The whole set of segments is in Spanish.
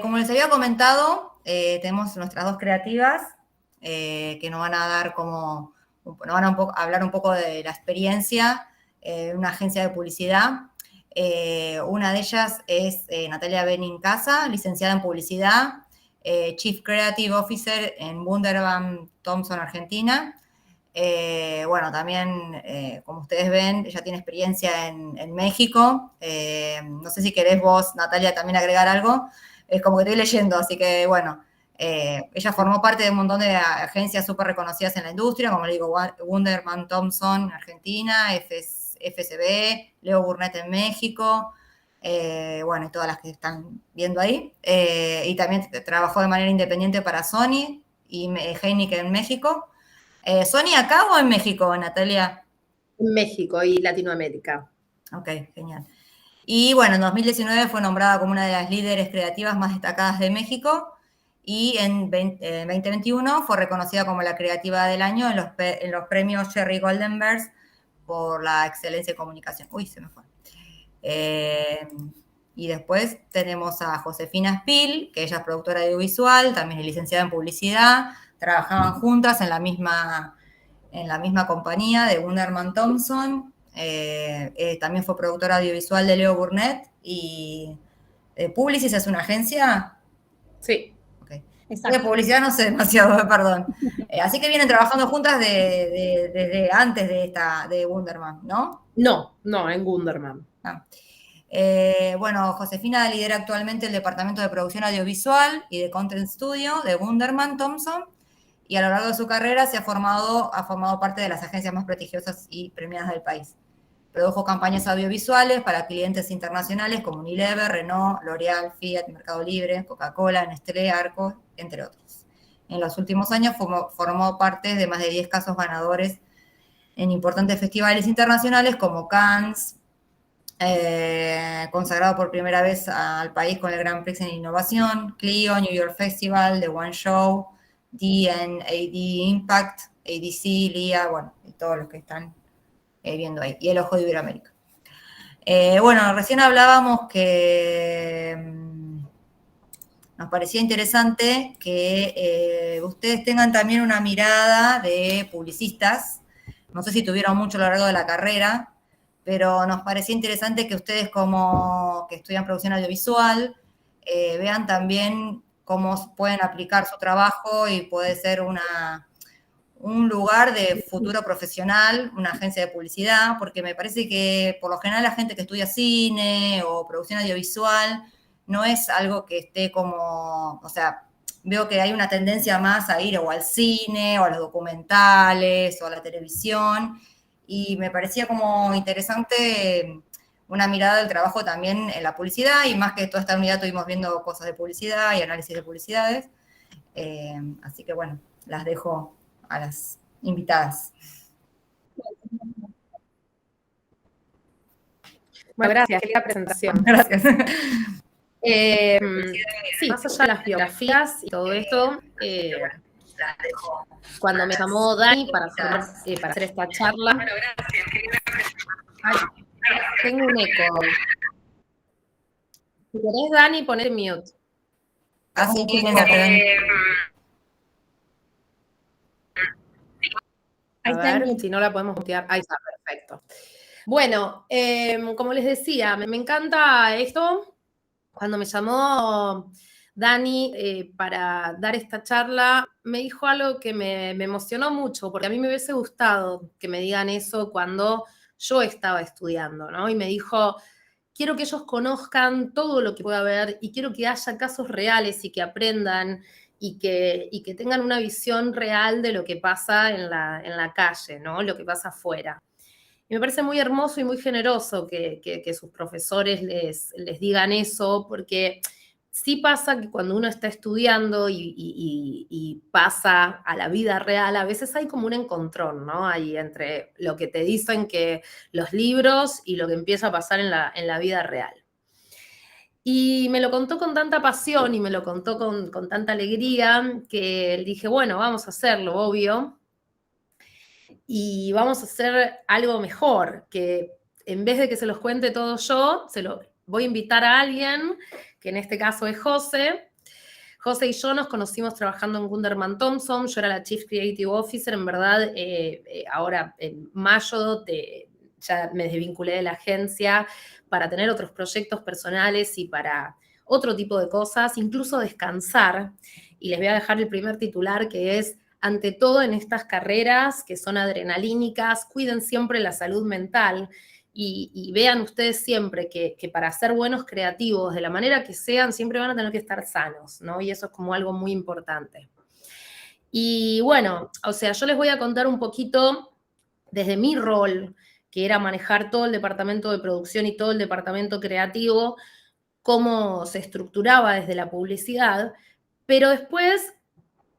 Como les había comentado, tenemos nuestras dos creativas que nos van a dar nos van a hablar un poco de la experiencia en una agencia de publicidad. Una de ellas es Natalia Benincasa, licenciada en publicidad, Chief Creative Officer en Wunderman Thompson, Argentina. Bueno, también, como ustedes ven, ella tiene experiencia en México. No sé si querés vos, Natalia, también agregar algo. Es como que estoy leyendo, así que bueno. Ella formó parte de un montón de agencias súper reconocidas en la industria, como le digo, Wunderman Thompson en Argentina, FCB, Leo Burnett en México, bueno, y todas las que están viendo ahí. Y también trabajó de manera independiente para Sony y Heineken en México. ¿Sony acá o en México, Natalia? En México y Latinoamérica. Ok, genial. Y bueno, en 2019 fue nombrada como una de las líderes creativas más destacadas de México y en 2021 fue reconocida como la creativa del año en los premios Cherry Golden Bears por la excelencia de comunicación. Uy, se me fue. Y después tenemos a Josefina Spill, que ella es productora audiovisual, también es licenciada en publicidad, trabajaban juntas en la misma compañía de Wunderman Thompson. También fue productora audiovisual de Leo Burnett y Publicis es una agencia. Sí. Okay. De publicidad no sé demasiado, perdón. Así que vienen trabajando juntas desde antes de Wunderman, ¿no? No, en Wunderman. Ah. Bueno, Josefina lidera actualmente el departamento de producción audiovisual y de Content Studio de Wunderman Thompson, y a lo largo de su carrera ha formado parte de las agencias más prestigiosas y premiadas del país. Produjo campañas audiovisuales para clientes internacionales como Unilever, Renault, L'Oréal, Fiat, Mercado Libre, Coca-Cola, Nestlé, Arcos, entre otros. En los últimos años formó parte de más de 10 casos ganadores en importantes festivales internacionales como Cannes, consagrado por primera vez al país con el Grand Prix en Innovación, Clio, New York Festival, The One Show, D&AD Impact, ADC, LIA, bueno, y todos los que están viendo ahí, y el Ojo de Iberoamérica. Bueno, recién hablábamos que nos parecía interesante que ustedes tengan también una mirada de publicistas. No sé si tuvieron mucho a lo largo de la carrera, pero nos parecía interesante que ustedes como que estudian producción audiovisual vean también cómo pueden aplicar su trabajo y puede ser un lugar de futuro profesional, una agencia de publicidad, porque me parece que por lo general la gente que estudia cine o producción audiovisual no es algo que esté como, o sea, veo que hay una tendencia más a ir o al cine o a los documentales o a la televisión, y me parecía como interesante una mirada del trabajo también en la publicidad, y más que toda esta unidad estuvimos viendo cosas de publicidad y análisis de publicidades. Así que bueno, las dejo a las invitadas. Bueno, gracias, qué la presentación. Gracias. Sí, más allá de las biografías y todo esto, cuando me llamó Dani para hacer esta charla. Bueno, gracias. Ay, tengo un eco. Si querés, Dani, poner mute. Así que Ahí está, si no la podemos mutear. Ahí está, perfecto. Bueno, como les decía, me encanta esto. Cuando me llamó Dani para dar esta charla, me dijo algo que me emocionó mucho, porque a mí me hubiese gustado que me digan eso cuando yo estaba estudiando, ¿no? Y me dijo, quiero que ellos conozcan todo lo que pueda haber y quiero que haya casos reales y que aprendan y que tengan una visión real de lo que pasa en la calle, ¿no? Lo que pasa afuera. Y me parece muy hermoso y muy generoso que sus profesores les digan eso, porque sí pasa que cuando uno está estudiando y pasa a la vida real, a veces hay como un encontrón, ¿no? Ahí entre lo que te dicen que los libros y lo que empieza a pasar en la vida real. Y me lo contó con tanta pasión y me lo contó con tanta alegría que dije, bueno, vamos a hacerlo, obvio. Y vamos a hacer algo mejor, que en vez de que se los cuente todo yo, se lo voy a invitar a alguien, que en este caso es José, José y yo nos conocimos trabajando en Gunderman Thompson, yo era la Chief Creative Officer, en verdad, ahora en mayo ya me desvinculé de la agencia para tener otros proyectos personales y para otro tipo de cosas, incluso descansar. Y les voy a dejar el primer titular, que es: ante todo en estas carreras que son adrenalínicas, cuiden siempre la salud mental y vean ustedes siempre que para ser buenos creativos, de la manera que sean, siempre van a tener que estar sanos, ¿no? Y eso es como algo muy importante. Y bueno, o sea, yo les voy a contar un poquito desde mi rol, que era manejar todo el departamento de producción y todo el departamento creativo, cómo se estructuraba desde la publicidad, pero después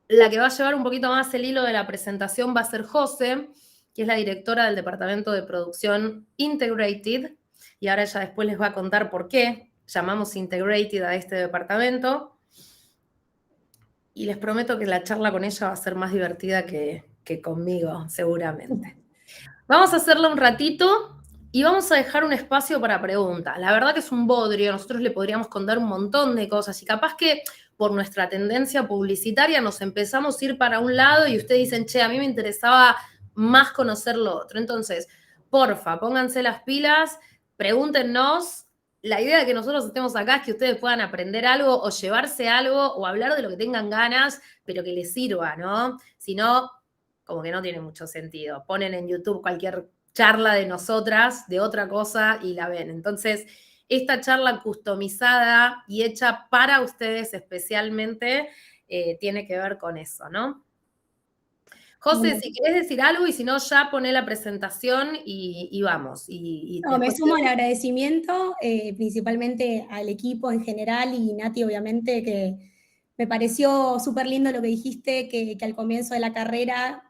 la que va a llevar un poquito más el hilo de la presentación va a ser José, que es la directora del departamento de producción Integrated, y ahora ella después les va a contar por qué llamamos Integrated a este departamento, y les prometo que la charla con ella va a ser más divertida que conmigo, seguramente. Vamos a hacerla un ratito y vamos a dejar un espacio para preguntas. La verdad que es un bodrio, nosotros le podríamos contar un montón de cosas y capaz que por nuestra tendencia publicitaria nos empezamos a ir para un lado y ustedes dicen, che, a mí me interesaba más conocer lo otro. Entonces, porfa, pónganse las pilas, pregúntenos. La idea de que nosotros estemos acá es que ustedes puedan aprender algo o llevarse algo o hablar de lo que tengan ganas, pero que les sirva, ¿no? Si no, como que no tiene mucho sentido. Ponen en YouTube cualquier charla de nosotras, de otra cosa, y la ven. Entonces, esta charla customizada y hecha para ustedes especialmente tiene que ver con eso, ¿no? José, si querés decir algo y si no, ya poné la presentación y vamos. No, me sumo al agradecimiento, principalmente al equipo en general y Nati, obviamente, que me pareció súper lindo lo que dijiste, que al comienzo de la carrera,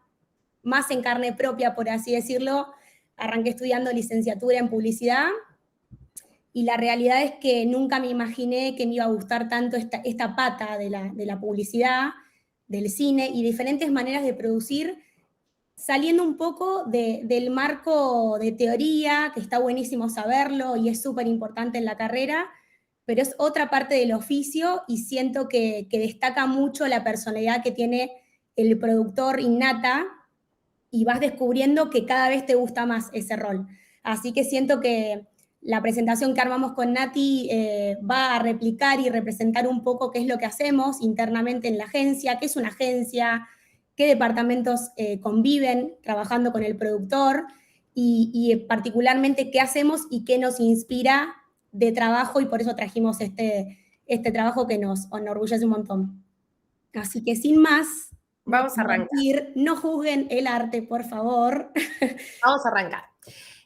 más en carne propia, por así decirlo, arranqué estudiando licenciatura en publicidad y la realidad es que nunca me imaginé que me iba a gustar tanto esta pata de la publicidad, del cine y diferentes maneras de producir, saliendo un poco del marco de teoría, que está buenísimo saberlo y es súper importante en la carrera, pero es otra parte del oficio y siento que destaca mucho la personalidad que tiene el productor innata y vas descubriendo que cada vez te gusta más ese rol. Así que siento que la presentación que armamos con Nati va a replicar y representar un poco qué es lo que hacemos internamente en la agencia, qué es una agencia, qué departamentos conviven trabajando con el productor y particularmente qué hacemos y qué nos inspira de trabajo y por eso trajimos este trabajo que nos enorgullece un montón. Así que sin más, vamos a arrancar. No juzguen el arte, por favor. Vamos a arrancar.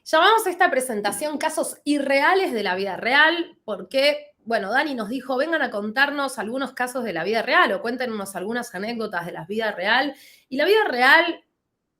Llamamos a esta presentación casos irreales de la vida real porque, bueno, Dani nos dijo, vengan a contarnos algunos casos de la vida real o cuéntenos algunas anécdotas de la vida real. Y la vida real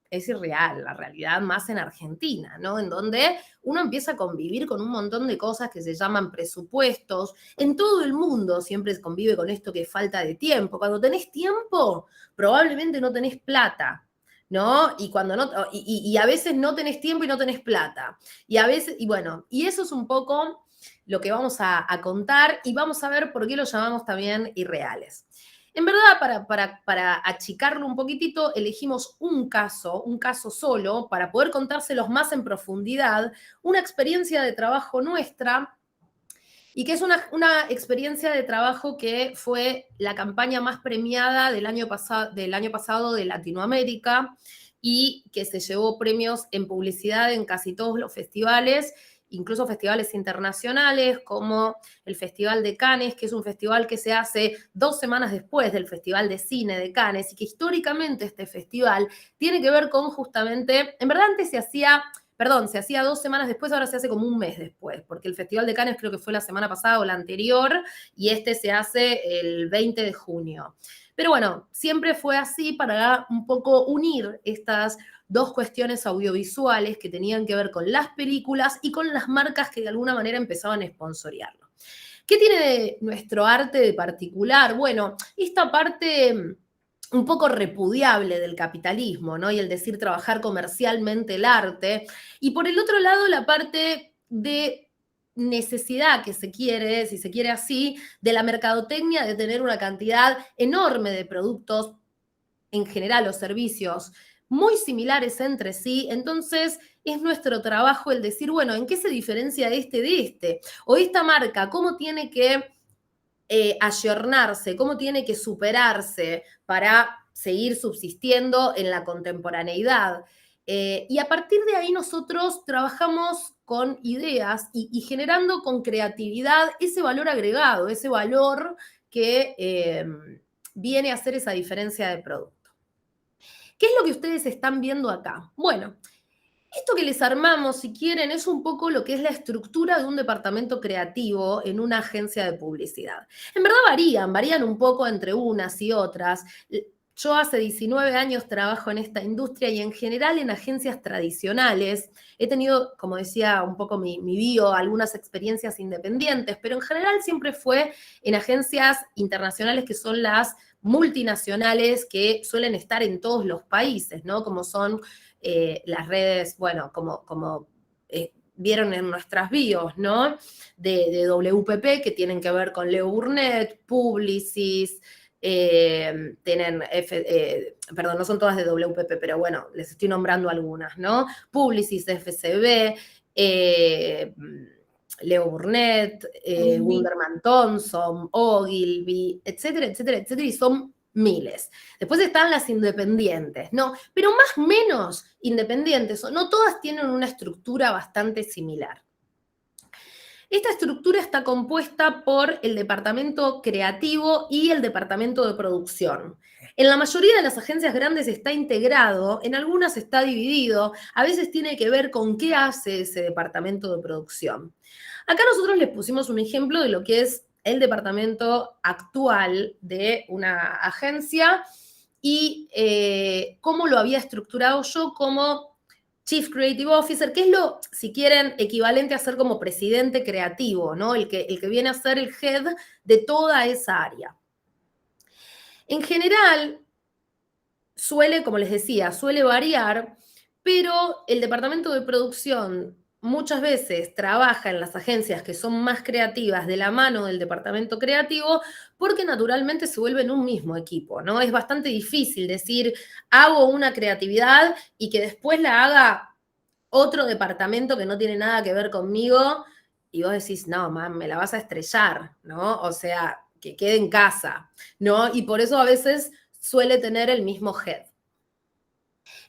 es irreal, la realidad más en Argentina, ¿no? En donde uno empieza a convivir con un montón de cosas que se llaman presupuestos. En todo el mundo siempre se convive con esto que es falta de tiempo. Cuando tenés tiempo, probablemente no tenés plata, ¿no? Y cuando no, y a veces no tenés tiempo y no tenés plata. Y a veces, y bueno, y eso es un poco lo que vamos a contar y vamos a ver por qué lo llamamos también irreales. En verdad, para achicarlo un poquitito, elegimos un caso solo, para poder contárselos más en profundidad, una experiencia de trabajo nuestra, y que es una experiencia de trabajo que fue la campaña más premiada del año pasado de Latinoamérica y que se llevó premios en publicidad en casi todos los festivales, incluso festivales internacionales como el Festival de Cannes, que es un festival que se hace 2 semanas después del Festival de Cine de Cannes y que históricamente este festival tiene que ver con justamente, en verdad antes se hacía 2 semanas después, ahora se hace como un mes después, porque el Festival de Cannes creo que fue la semana pasada o la anterior y este se hace el 20 de junio. Pero bueno, siempre fue así para un poco unir estas dos cuestiones audiovisuales que tenían que ver con las películas y con las marcas que de alguna manera empezaban a sponsorearlo. ¿Qué tiene de nuestro arte de particular? Bueno, esta parte un poco repudiable del capitalismo, ¿no? Y el decir trabajar comercialmente el arte. Y por el otro lado, la parte de necesidad que se quiere, si se quiere así, de la mercadotecnia de tener una cantidad enorme de productos, en general, o servicios muy similares entre sí. Entonces, es nuestro trabajo el decir, bueno, ¿en qué se diferencia este de este? O esta marca, ¿cómo tiene que ayornarse, cómo tiene que superarse para seguir subsistiendo en la contemporaneidad? Y a partir de ahí nosotros trabajamos con ideas y generando con creatividad ese valor agregado, ese valor que viene a hacer esa diferencia de producto. ¿Qué es lo que ustedes están viendo acá? Bueno, esto que les armamos, si quieren, es un poco lo que es la estructura de un departamento creativo en una agencia de publicidad. En verdad varían un poco entre unas y otras. Yo hace 19 años trabajo en esta industria y en general en agencias tradicionales. He tenido, como decía un poco mi bio, algunas experiencias independientes, pero en general siempre fue en agencias internacionales que son las multinacionales que suelen estar en todos los países, ¿no? Como son las redes, bueno, como vieron en nuestras bios, ¿no? De WPP, que tienen que ver con Leo Burnett, Publicis, tienen, perdón, no son todas de WPP, pero bueno, les estoy nombrando algunas, ¿no? Publicis, FCB, Leo Burnett, Wunderman Thompson, Ogilvy, etcétera, etcétera, etcétera, y son miles. Después están las independientes, ¿no? Pero más o menos independientes, no todas tienen una estructura bastante similar. Esta estructura está compuesta por el departamento creativo y el departamento de producción. En la mayoría de las agencias grandes está integrado, en algunas está dividido, a veces tiene que ver con qué hace ese departamento de producción. Acá nosotros les pusimos un ejemplo de lo que es el departamento actual de una agencia y cómo lo había estructurado yo como Chief Creative Officer, que es lo, si quieren, equivalente a ser como presidente creativo, ¿no? El que viene a ser el head de toda esa área. En general, suele, como les decía, suele variar, pero el departamento de producción muchas veces trabaja en las agencias que son más creativas de la mano del departamento creativo porque naturalmente se vuelven un mismo equipo, ¿no? Es bastante difícil decir, hago una creatividad y que después la haga otro departamento que no tiene nada que ver conmigo y vos decís, no, man, me la vas a estrellar, ¿no? O sea, que quede en casa, ¿no? Y por eso a veces suele tener el mismo head.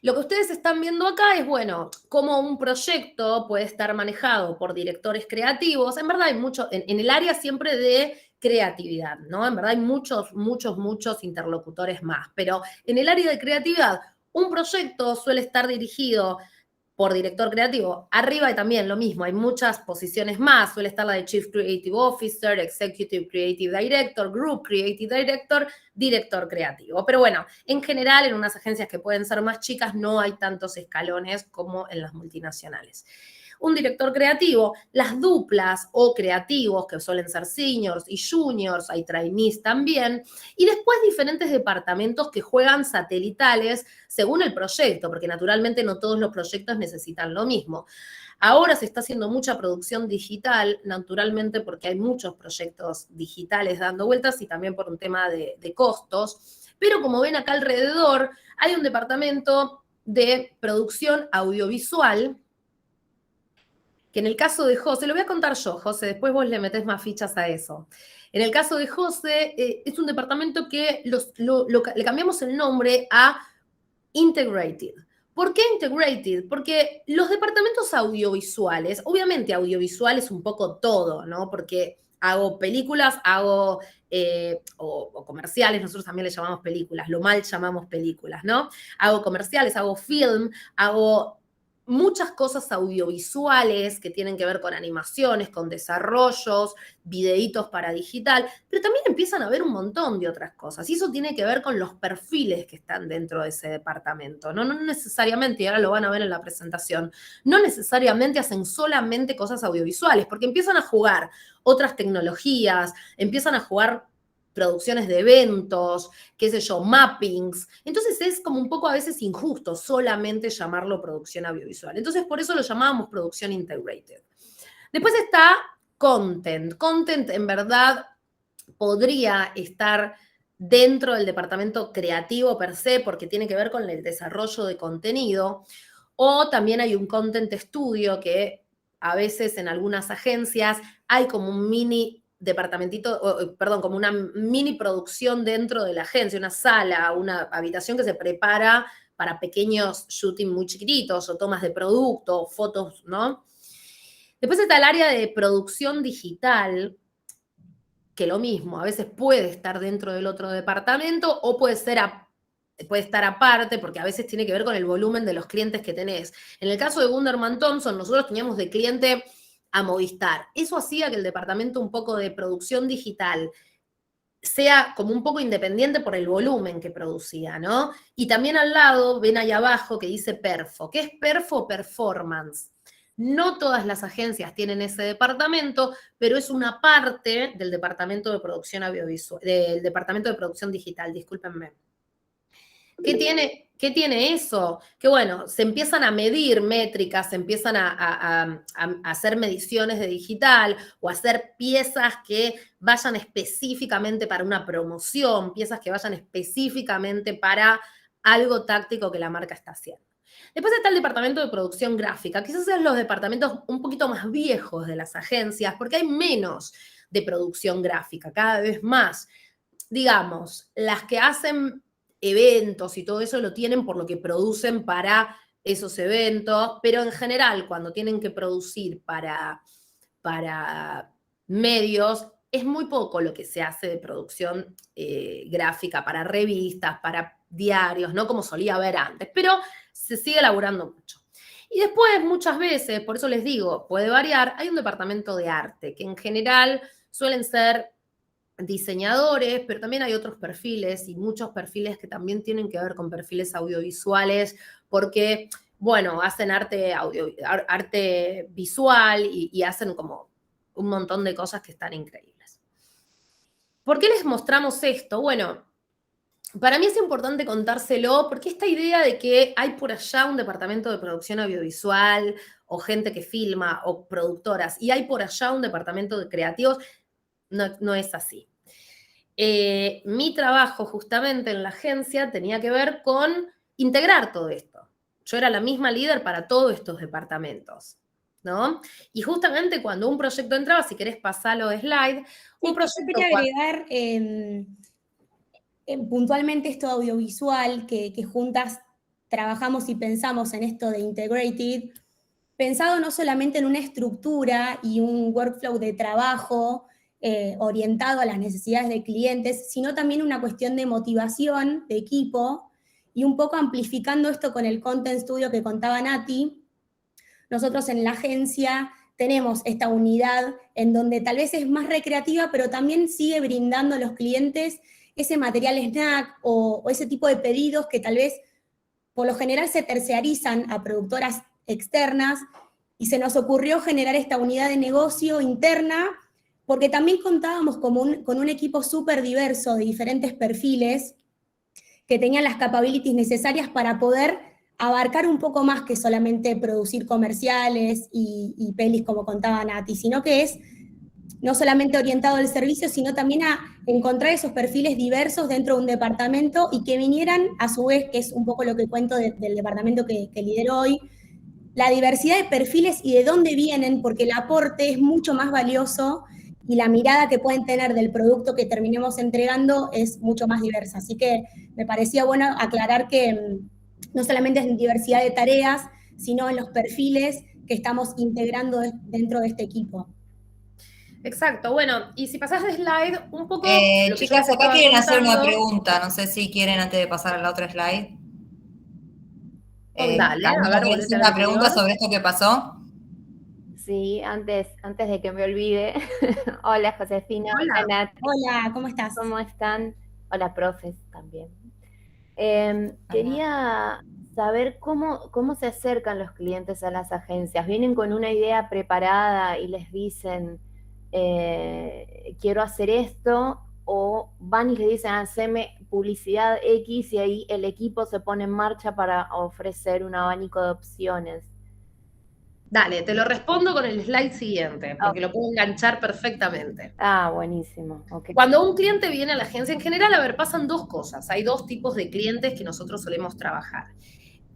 Lo que ustedes están viendo acá es, bueno, cómo un proyecto puede estar manejado por directores creativos. En verdad hay mucho, en el área siempre de creatividad, ¿no? En verdad hay muchos interlocutores más, pero en el área de creatividad, un proyecto suele estar dirigido por director creativo. Arriba hay también lo mismo, hay muchas posiciones más, suele estar la de Chief Creative Officer, Executive Creative Director, Group Creative Director, director creativo. Pero bueno, en general en unas agencias que pueden ser más chicas no hay tantos escalones como en las multinacionales. Un director creativo, las duplas o creativos, que suelen ser seniors y juniors, hay trainees también, y después diferentes departamentos que juegan satelitales según el proyecto, porque naturalmente no todos los proyectos necesitan lo mismo. Ahora se está haciendo mucha producción digital, naturalmente porque hay muchos proyectos digitales dando vueltas y también por un tema de costos, pero como ven acá alrededor, hay un departamento de producción audiovisual, que en el caso de José, lo voy a contar yo, José, después vos le metés más fichas a eso. En el caso de José, es un departamento que le cambiamos el nombre a Integrated. ¿Por qué Integrated? Porque los departamentos audiovisuales, obviamente audiovisual es un poco todo, ¿no? Porque hago películas, hago o comerciales, nosotros también le llamamos películas, lo mal llamamos películas, ¿no? Hago comerciales, hago film, hago muchas cosas audiovisuales que tienen que ver con animaciones, con desarrollos, videitos para digital, pero también empiezan a haber un montón de otras cosas. Y eso tiene que ver con los perfiles que están dentro de ese departamento. No necesariamente, y ahora lo van a ver en la presentación, no necesariamente hacen solamente cosas audiovisuales, porque empiezan a jugar otras tecnologías, empiezan a jugar producciones de eventos, qué sé yo, mappings. Entonces es como un poco a veces injusto solamente llamarlo producción audiovisual. Entonces por eso lo llamábamos producción integrated. Después está content. Content, en verdad, podría estar dentro del departamento creativo per se, porque tiene que ver con el desarrollo de contenido, o también hay un content studio que a veces en algunas agencias hay como un mini departamentito, perdón, como una mini producción dentro de la agencia, una sala, una habitación que se prepara para pequeños shooting muy chiquititos o tomas de producto, fotos, ¿no? Después está el área de producción digital, que lo mismo, a veces puede estar dentro del otro departamento o puede estar aparte, porque a veces tiene que ver con el volumen de los clientes que tenés. En el caso de Gunderman Thompson, nosotros teníamos de cliente a Movistar. Eso hacía que el departamento un poco de producción digital sea como un poco independiente por el volumen que producía, ¿no? Y también al lado, ven ahí abajo que dice Perfo. ¿Qué es Perfo? Performance. No todas las agencias tienen ese departamento, pero es una parte del departamento de producción audiovisual, del departamento de producción digital, discúlpenme. ¿Qué tiene eso? Que bueno, se empiezan a medir métricas, se empiezan a hacer mediciones de digital o hacer piezas que vayan específicamente para una promoción, piezas que vayan específicamente para algo táctico que la marca está haciendo. Después está el departamento de producción gráfica, quizás sean los departamentos un poquito más viejos de las agencias, porque hay menos de producción gráfica, cada vez más. Digamos, las que hacen eventos y todo eso lo tienen por lo que producen para esos eventos, pero en general cuando tienen que producir para medios, es muy poco lo que se hace de producción gráfica para revistas, para diarios, no como solía haber antes, pero se sigue elaborando mucho. Y después, muchas veces, por eso les digo, puede variar, hay un departamento de arte, que en general suelen ser diseñadores, pero también hay otros perfiles y muchos perfiles que también tienen que ver con perfiles audiovisuales, porque, bueno, hacen arte visual y hacen como un montón de cosas que están increíbles. ¿Por qué les mostramos esto? Bueno, para mí es importante contárselo porque esta idea de que hay por allá un departamento de producción audiovisual o gente que filma o productoras y hay por allá un departamento de creativos, no es así. Mi trabajo justamente en la agencia tenía que ver con integrar todo esto. Yo era la misma líder para todos estos departamentos, ¿no? Y justamente cuando un proyecto entraba, si querés pasarlo de slide, un proyecto... Yo quería agregar puntualmente esto de audiovisual, que juntas trabajamos y pensamos en esto de integrated, pensado no solamente en una estructura y un workflow de trabajo orientado a las necesidades de clientes, sino también una cuestión de motivación de equipo y un poco amplificando esto con el Content Studio que contaba Nati. Nosotros en la agencia tenemos esta unidad en donde tal vez es más recreativa, pero también sigue brindando a los clientes ese material snack o ese tipo de pedidos que tal vez por lo general se terciarizan a productoras externas y se nos ocurrió generar esta unidad de negocio interna porque también contábamos con un equipo súper diverso de diferentes perfiles que tenían las capabilities necesarias para poder abarcar un poco más que solamente producir comerciales y pelis como contaba Nati, sino que es no solamente orientado al servicio, sino también a encontrar esos perfiles diversos dentro de un departamento y que vinieran, a su vez, que es un poco lo que cuento del departamento que lidero hoy, la diversidad de perfiles y de dónde vienen, porque el aporte es mucho más valioso y la mirada que pueden tener del producto que terminemos entregando es mucho más diversa. Así que me parecía bueno aclarar que no solamente es en diversidad de tareas, sino en los perfiles que estamos integrando dentro de este equipo. Exacto, bueno, y si pasás de slide, un poco... Chicas, acá quieren hacer una pregunta, no sé si quieren antes de pasar a la otra slide. Dale, Camila, a ver, ¿quieres hacer una pregunta sobre esto que pasó? Sí, antes de que me olvide. Hola, Josefina. Hola. Hola, Nat. Hola, ¿cómo estás? ¿Cómo están? Hola, profes también. Quería saber cómo se acercan los clientes a las agencias. ¿Vienen con una idea preparada y les dicen, quiero hacer esto? ¿O van y les dicen, haceme publicidad X y ahí el equipo se pone en marcha para ofrecer un abanico de opciones? Dale, te lo respondo con el slide siguiente, porque lo puedo enganchar perfectamente. Ah, buenísimo. Okay. Cuando un cliente viene a la agencia en general, a ver, pasan dos cosas. Hay dos tipos de clientes que nosotros solemos trabajar.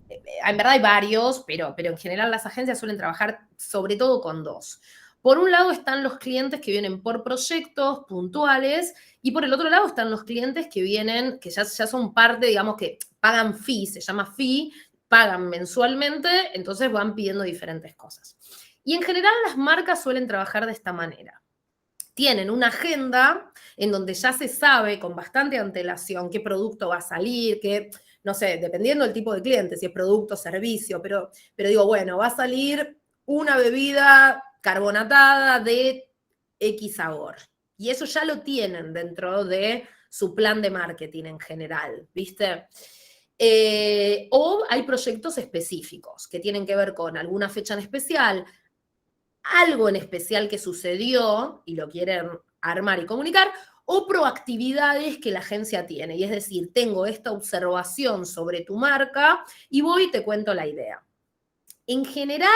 En verdad hay varios, pero en general las agencias suelen trabajar sobre todo con dos. Por un lado están los clientes que vienen por proyectos puntuales y por el otro lado están los clientes que vienen, que ya son parte, digamos, que pagan fee, se llama fee, pagan mensualmente, entonces van pidiendo diferentes cosas. Y en general las marcas suelen trabajar de esta manera. Tienen una agenda en donde ya se sabe con bastante antelación qué producto va a salir, qué, no sé, dependiendo del tipo de cliente, si es producto, servicio, pero digo, bueno, va a salir una bebida carbonatada de X sabor. Y eso ya lo tienen dentro de su plan de marketing en general, ¿viste? O hay proyectos específicos que tienen que ver con alguna fecha en especial, algo en especial que sucedió y lo quieren armar y comunicar, o proactividades que la agencia tiene. Y es decir, tengo esta observación sobre tu marca y voy y te cuento la idea. En general,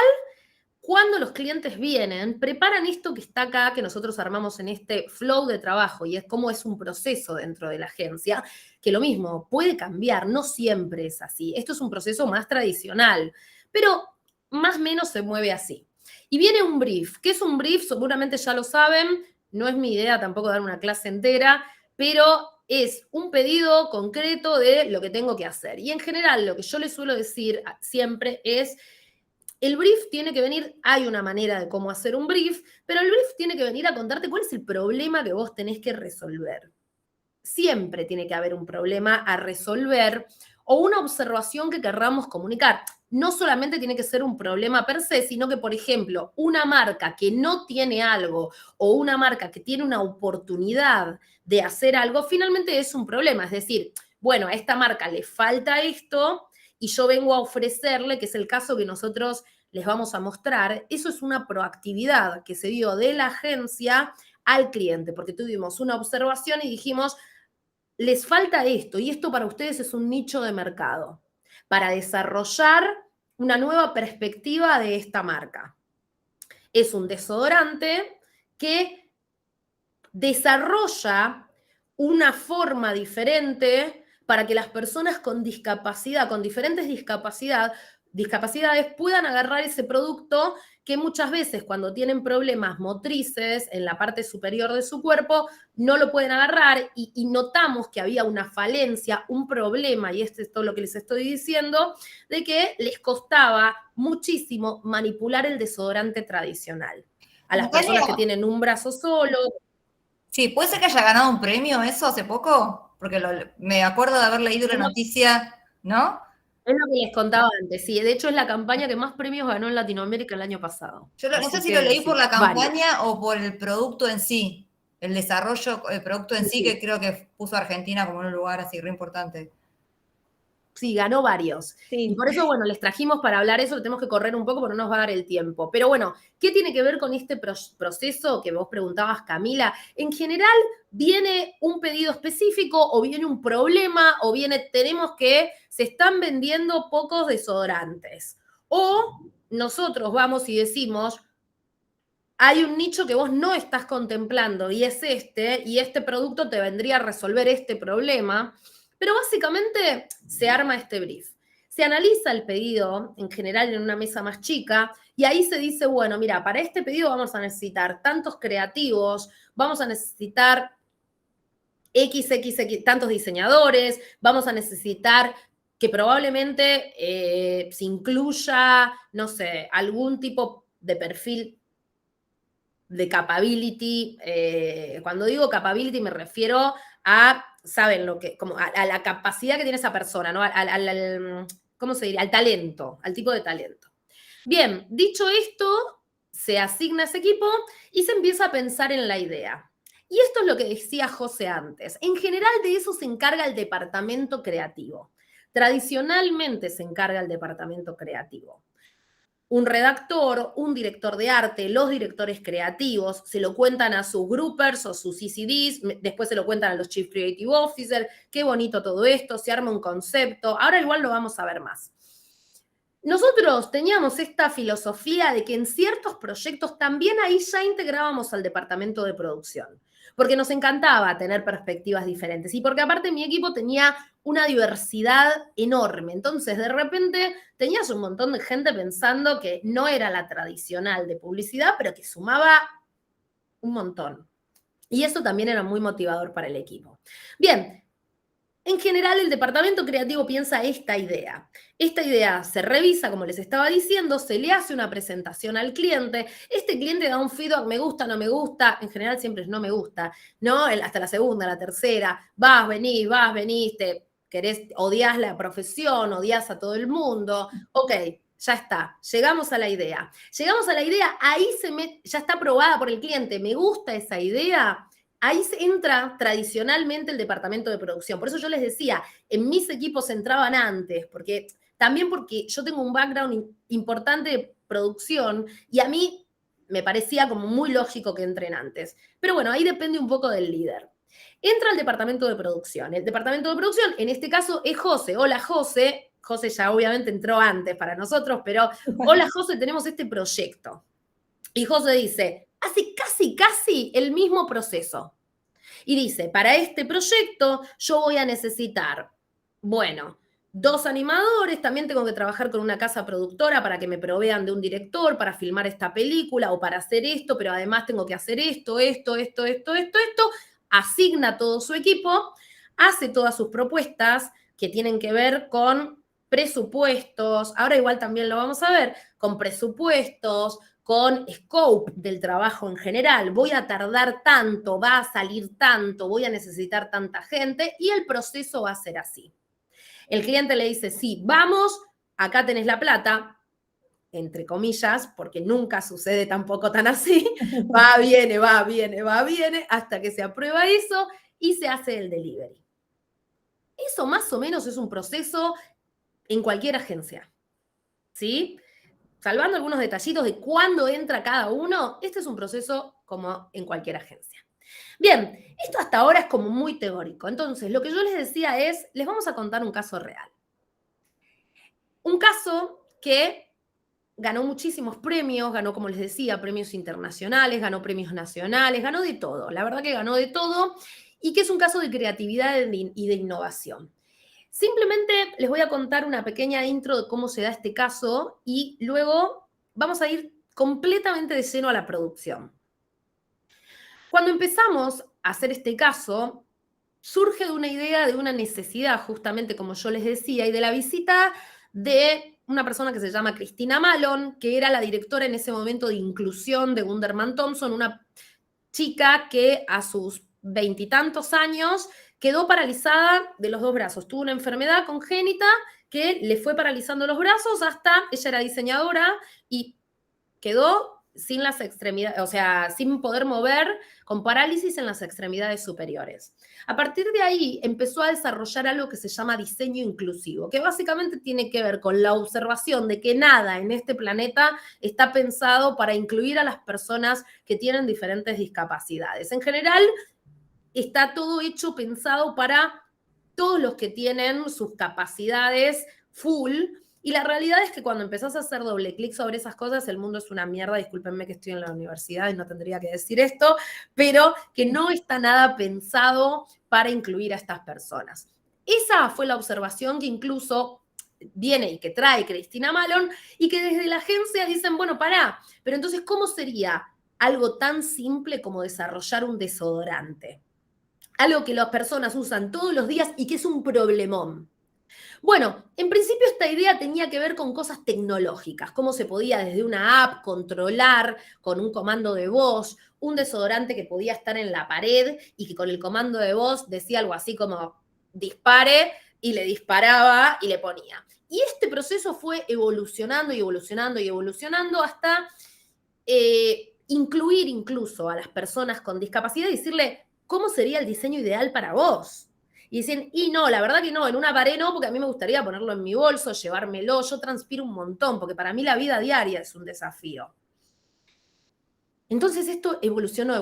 cuando los clientes vienen, preparan esto que está acá, que nosotros armamos en este flow de trabajo, y es cómo es un proceso dentro de la agencia, que lo mismo, puede cambiar, no siempre es así. Esto es un proceso más tradicional, pero más o menos se mueve así. Y viene un brief. ¿Qué es un brief? Seguramente ya lo saben, no es mi idea tampoco dar una clase entera, pero es un pedido concreto de lo que tengo que hacer. Y en general, lo que yo les suelo decir siempre es, el brief tiene que venir, hay una manera de cómo hacer un brief, pero el brief tiene que venir a contarte cuál es el problema que vos tenés que resolver. Siempre tiene que haber un problema a resolver o una observación que querramos comunicar. No solamente tiene que ser un problema per se, sino que, por ejemplo, una marca que no tiene algo o una marca que tiene una oportunidad de hacer algo, finalmente es un problema. Es decir, bueno, a esta marca le falta esto y yo vengo a ofrecerle, que es el caso que nosotros les vamos a mostrar, eso es una proactividad que se dio de la agencia al cliente, porque tuvimos una observación y dijimos, les falta esto, y esto para ustedes es un nicho de mercado, para desarrollar una nueva perspectiva de esta marca. Es un desodorante que desarrolla una forma diferente para que las personas con discapacidad, con diferentes discapacidades, puedan agarrar ese producto que muchas veces cuando tienen problemas motrices en la parte superior de su cuerpo, no lo pueden agarrar y notamos que había una falencia, un problema, y esto es todo lo que les estoy diciendo, de que les costaba muchísimo manipular el desodorante tradicional. A las personas que tienen un brazo solo. Sí, ¿puede ser que haya ganado un premio eso hace poco? Porque me acuerdo de haber leído la noticia, ¿no? Es lo que les contaba antes, sí. De hecho, es la campaña que más premios ganó en Latinoamérica el año pasado. Yo no sé si lo leí por la campaña o por el producto en sí. El desarrollo, el producto en sí, que creo que puso a Argentina como en un lugar así re importante. Sí, ganó varios. Sí. Y por eso, bueno, les trajimos para hablar eso, tenemos que correr un poco porque no nos va a dar el tiempo. Pero bueno, ¿qué tiene que ver con este proceso que vos preguntabas, Camila? En general, viene un pedido específico o viene un problema o viene, se están vendiendo pocos desodorantes. O nosotros vamos y decimos, hay un nicho que vos no estás contemplando y es y este producto te vendría a resolver este problema. Pero básicamente se arma este brief. Se analiza el pedido, en general en una mesa más chica, y ahí se dice, bueno, mira, para este pedido vamos a necesitar tantos creativos, vamos a necesitar tantos diseñadores, vamos a necesitar que probablemente se incluya, no sé, algún tipo de perfil de capability. Cuando digo capability me refiero a, ¿saben lo que? Como a la capacidad que tiene esa persona, ¿no? ¿Cómo se diría? Al talento, al tipo de talento. Bien, dicho esto, se asigna ese equipo y se empieza a pensar en la idea. Y esto es lo que decía José antes. En general de eso se encarga el departamento creativo. Tradicionalmente se encarga el departamento creativo. Un redactor, un director de arte, los directores creativos, se lo cuentan a sus groupers o sus CCDs, después se lo cuentan a los Chief Creative Officer, qué bonito todo esto, se arma un concepto, ahora igual lo vamos a ver más. nosotros teníamos esta filosofía de que en ciertos proyectos también ahí ya integrábamos al departamento de producción, porque nos encantaba tener perspectivas diferentes y porque aparte mi equipo tenía una diversidad enorme. Entonces, de repente, tenías un montón de gente pensando que no era la tradicional de publicidad, pero que sumaba un montón. Y eso también era muy motivador para el equipo. Bien, en general el departamento creativo piensa esta idea. Esta idea se revisa, como les estaba diciendo, se le hace una presentación al cliente. Este cliente da un feedback, me gusta, no me gusta. En general siempre es no me gusta, ¿no? Hasta la segunda, la tercera. Vas, venís, odias la profesión, odias a todo el mundo. Ok, ya está, llegamos a la idea. Llegamos a la idea, ahí ya está aprobada por el cliente, me gusta esa idea. Ahí entra tradicionalmente el departamento de producción. Por eso yo les decía, en mis equipos entraban antes, también porque yo tengo un background importante de producción y a mí me parecía como muy lógico que entren antes. Pero bueno, ahí depende un poco del líder. Entra el departamento de producción. El departamento de producción, en este caso, es José. Hola, José. José ya obviamente entró antes para nosotros, pero hola, José, tenemos este proyecto. Y José dice, hace casi el mismo proceso. Y dice, para este proyecto yo voy a necesitar, 2 animadores, también tengo que trabajar con una casa productora para que me provean de un director para filmar esta película o para hacer esto, pero además tengo que hacer esto, asigna todo su equipo, hace todas sus propuestas que tienen que ver con presupuestos, ahora igual también lo vamos a ver, con presupuestos, con scope del trabajo en general. Voy a tardar tanto, va a salir tanto, voy a necesitar tanta gente y el proceso va a ser así. El cliente le dice, sí, vamos, acá tenés la plata, entre comillas, porque nunca sucede tampoco tan así. Viene, hasta que se aprueba eso y se hace el delivery. Eso más o menos es un proceso en cualquier agencia, ¿sí? Salvando algunos detallitos de cuándo entra cada uno, este es un proceso como en cualquier agencia. Bien, esto hasta ahora es como muy teórico. Entonces, lo que yo les decía es, les vamos a contar un caso real. Un caso que ganó muchísimos premios, ganó, como les decía, premios internacionales, ganó premios nacionales, ganó de todo. La verdad que ganó de todo y que es un caso de creatividad y de innovación. Simplemente les voy a contar una pequeña intro de cómo se da este caso y luego vamos a ir completamente de lleno a la producción. Cuando empezamos a hacer este caso, surge de una idea, de una necesidad, justamente como yo les decía, y de la visita de una persona que se llama Cristina Malon, que era la directora en ese momento de inclusión de Wunderman Thompson, una chica que a sus 20 y tantos años quedó paralizada de los 2 brazos. Tuvo una enfermedad congénita que le fue paralizando los brazos hasta, ella era diseñadora y quedó sin las extremidades, o sea, sin poder mover, con parálisis en las extremidades superiores. A partir de ahí empezó a desarrollar algo que se llama diseño inclusivo, que básicamente tiene que ver con la observación de que nada en este planeta está pensado para incluir a las personas que tienen diferentes discapacidades. En general, está todo hecho, pensado para todos los que tienen sus capacidades full. Y la realidad es que cuando empezás a hacer doble clic sobre esas cosas, el mundo es una mierda. Discúlpenme que estoy en la universidad y no tendría que decir esto, pero que no está nada pensado para incluir a estas personas. Esa fue la observación que incluso viene y que trae Cristina Malon y que desde la agencia dicen, bueno, pará, pero entonces, ¿cómo sería algo tan simple como desarrollar un desodorante? Algo que las personas usan todos los días y que es un problemón. Bueno, en principio esta idea tenía que ver con cosas tecnológicas, cómo se podía desde una app controlar con un comando de voz un desodorante que podía estar en la pared y que con el comando de voz decía algo así como dispare y le disparaba y le ponía. Y este proceso fue evolucionando y evolucionando y evolucionando hasta incluir incluso a las personas con discapacidad y decirle cómo sería el diseño ideal para vos. Y dicen, y no, la verdad que no, en una pared no, porque a mí me gustaría ponerlo en mi bolso, llevármelo, yo transpiro un montón, porque para mí la vida diaria es un desafío. Entonces esto evolucionó